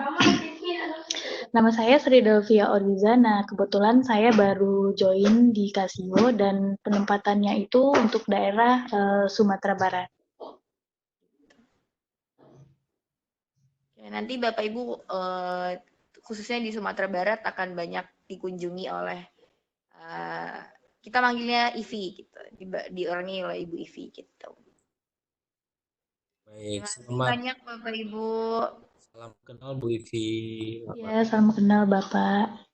Nama saya Sri Delvia Orizana. Kebetulan saya baru join di Casio dan penempatannya itu untuk daerah Sumatera Barat. Ya, nanti Bapak Ibu khususnya di Sumatera Barat akan banyak dikunjungi oleh kita manggilnya Ivi gitu, diorangi oleh Ibu Ivi gitu. Baik, Terima kasih selamat. banyak Bapak Ibu. Salam kenal Bu Ivi. Ya, salam kenal Bapak.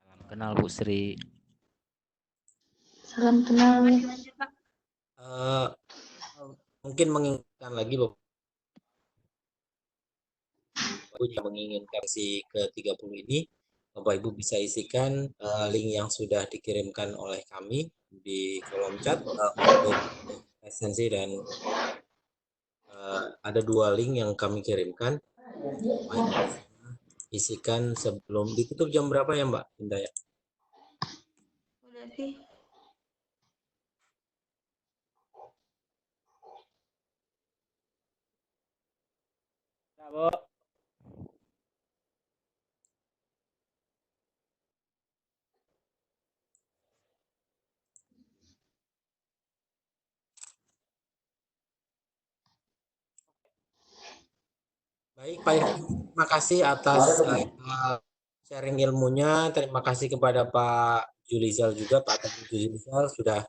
Salam kenal Bu Sri. Salam kenal. Lanjut, Pak. Mungkin mengingatkan lagi Bapak yang menginginkan si ke-30 ini, Bapak Ibu bisa isikan link yang sudah dikirimkan oleh kami di kolom chat untuk esensi dan ada 2 link yang kami kirimkan. Isikan sebelum ditutup jam berapa ya Mbak Indah ya? Udah sih. Ya, Bu. Baik Pak Irfan, terima kasih atas sharing ilmunya. Terima kasih kepada Pak Julizal juga, Pak Teguh Julizal sudah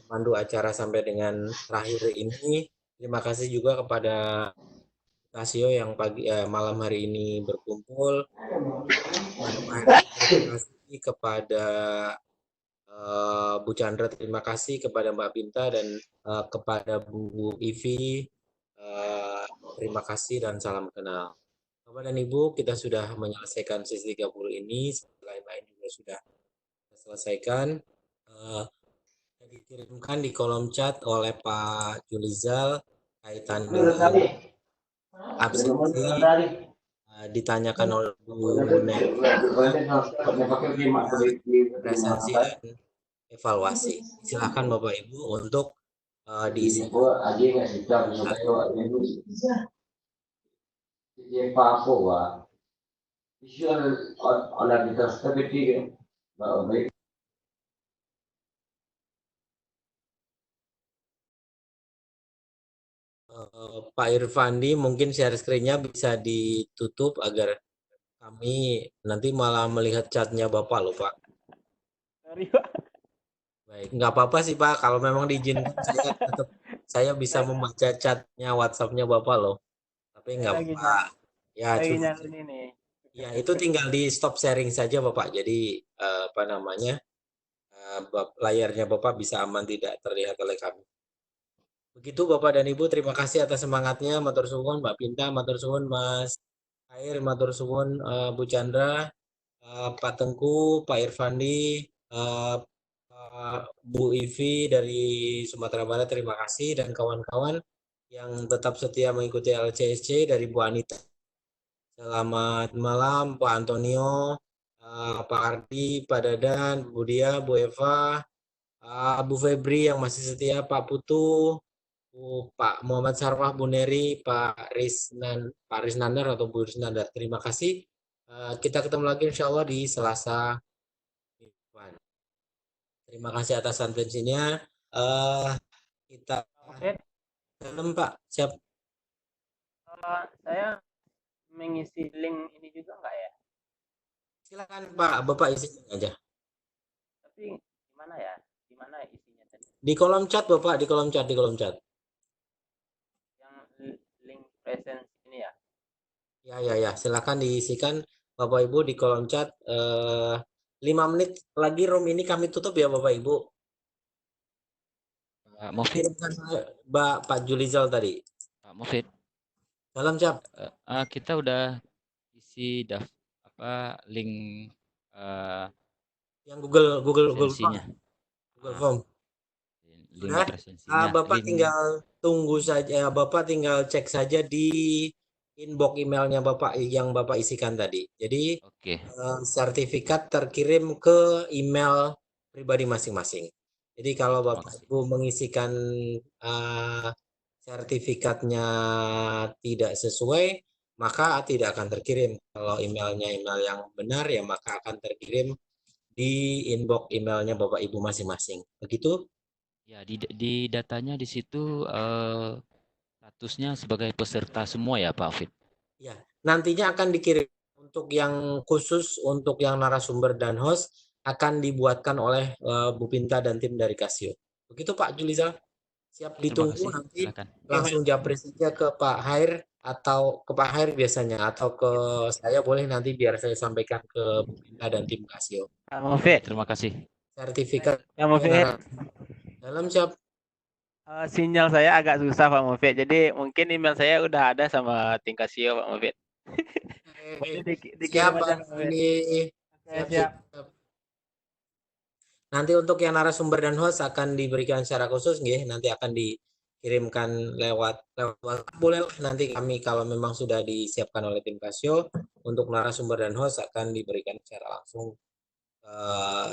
memandu acara sampai dengan terakhir ini. Terima kasih juga kepada Casio yang malam hari ini berkumpul. Terima kasih kepada Bu Chandra, terima kasih kepada Mbak Binta dan kepada Bu Ivi. Terima kasih dan salam kenal. Bapak dan Ibu, kita sudah menyelesaikan sesi 30 ini. Lain-lain juga sudah selesaikan. Dikirimkan di kolom chat oleh Pak Julizal kaitan dengan absensi. Ditanyakan oleh Bu presensi dan evaluasi. Silakan Bapak Ibu untuk diisi. Pak Irfandi mungkin share screen-nya bisa ditutup agar kami nanti malah melihat chatnya Bapak loh Pak. Sorry, Pak. Baik, nggak apa-apa sih Pak. Kalau memang diizinkan saya bisa membaca chatnya WhatsApp-nya Bapak loh. Tapi nggak apa-apa. Ya, Lagi cuma nyalin ini. ya itu tinggal di stop sharing saja Bapak. Jadi apa namanya layarnya Bapak bisa aman tidak terlihat oleh kami. Begitu Bapak dan Ibu, terima kasih atas semangatnya. Matur suwun Mbak Pinta, matur suwun Mas Air, matur suwun Bu Chandra, Pak Tengku, Pak Irfandi, Bu Ivi dari Sumatera Barat, terima kasih, dan kawan-kawan yang tetap setia mengikuti LCSC dari Bu Anita. Selamat malam Pak Antonio, Pak Ardi, Pak Dadan, Bu Dia, Bu Eva, Bu Febri yang masih setia, Pak Putu, Pak Muhammad Sarwah, Bu Neri, Pak Risnandar atau Bu Risnandar. Terima kasih. Kita ketemu lagi insya Allah di Selasa depan. Terima kasih atas atensinya. Kita Mufid, dalam Pak, siap. saya mengisi link ini juga nggak ya? Silakan Pak, Bapak isikan aja. Tapi gimana ya? Gimana isinya tadi? Di kolom chat Bapak, di kolom chat. Yang link presence ini ya? Ya, silakan diisikan Bapak Ibu di kolom chat. 5 menit lagi room ini kami tutup ya Bapak Ibu. Pak Mufid, Kirimkan Pak Julizal tadi. Pak Mufid, Dalam chat. kita udah isi link Yang Google presensinya. Form. Link Sudah? presensinya. Bapak Link- tinggal tunggu saja, Bapak tinggal cek saja di inbox emailnya Bapak yang Bapak isikan tadi. Jadi Oke. sertifikat terkirim ke email pribadi masing-masing. Jadi kalau Terima Bapak kasih. Ibu mengisikan sertifikatnya tidak sesuai, maka tidak akan terkirim. Kalau emailnya email yang benar, ya maka akan terkirim di inbox emailnya Bapak Ibu masing-masing. Begitu? Ya, di datanya di situ statusnya sebagai peserta semua ya Pak Afid. Ya, nantinya akan dikirim untuk yang khusus untuk yang narasumber dan host akan dibuatkan oleh Bu Pinta dan tim dari Casio. Begitu Pak Julizal. Siap Terima ditunggu kasih. nanti Silakan. langsung japri saja ke Pak Hair atau ke Pak Hair biasanya atau ke saya boleh nanti biar saya sampaikan ke Bu Pinta dan tim Casio. Pak Mufid, Terima kasih. Sertifikat Pak Mufid, dalam siap. sinyal saya agak susah Pak Mufid. Jadi mungkin email saya udah ada sama tim Casio Pak Mufid. Boleh dikirim Siap aja Pak Pak Mufid. Ini. Oke, Siap. Nanti untuk yang narasumber dan host akan diberikan secara khusus, nggih. Nanti akan dikirimkan lewat WhatsApp. Boleh nanti kami kalau memang sudah disiapkan oleh tim Casio untuk narasumber dan host akan diberikan secara langsung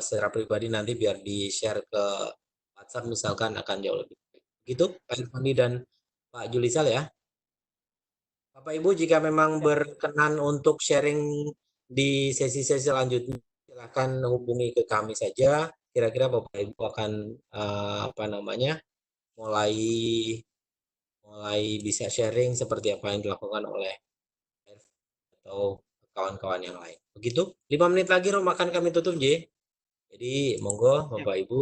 secara pribadi nanti biar di-share ke WhatsApp misalkan akan jauh lebih baik. Gitu Pak Irfandi dan Pak Julizal ya. Bapak Ibu jika memang berkenan untuk sharing di sesi-sesi selanjutnya silakan hubungi ke kami saja. Kira-kira Bapak Ibu akan mulai bisa sharing seperti apa yang dilakukan oleh atau kawan-kawan yang lain. Begitu. 5 menit lagi room akan kami tutup, J. Jadi monggo Bapak Ibu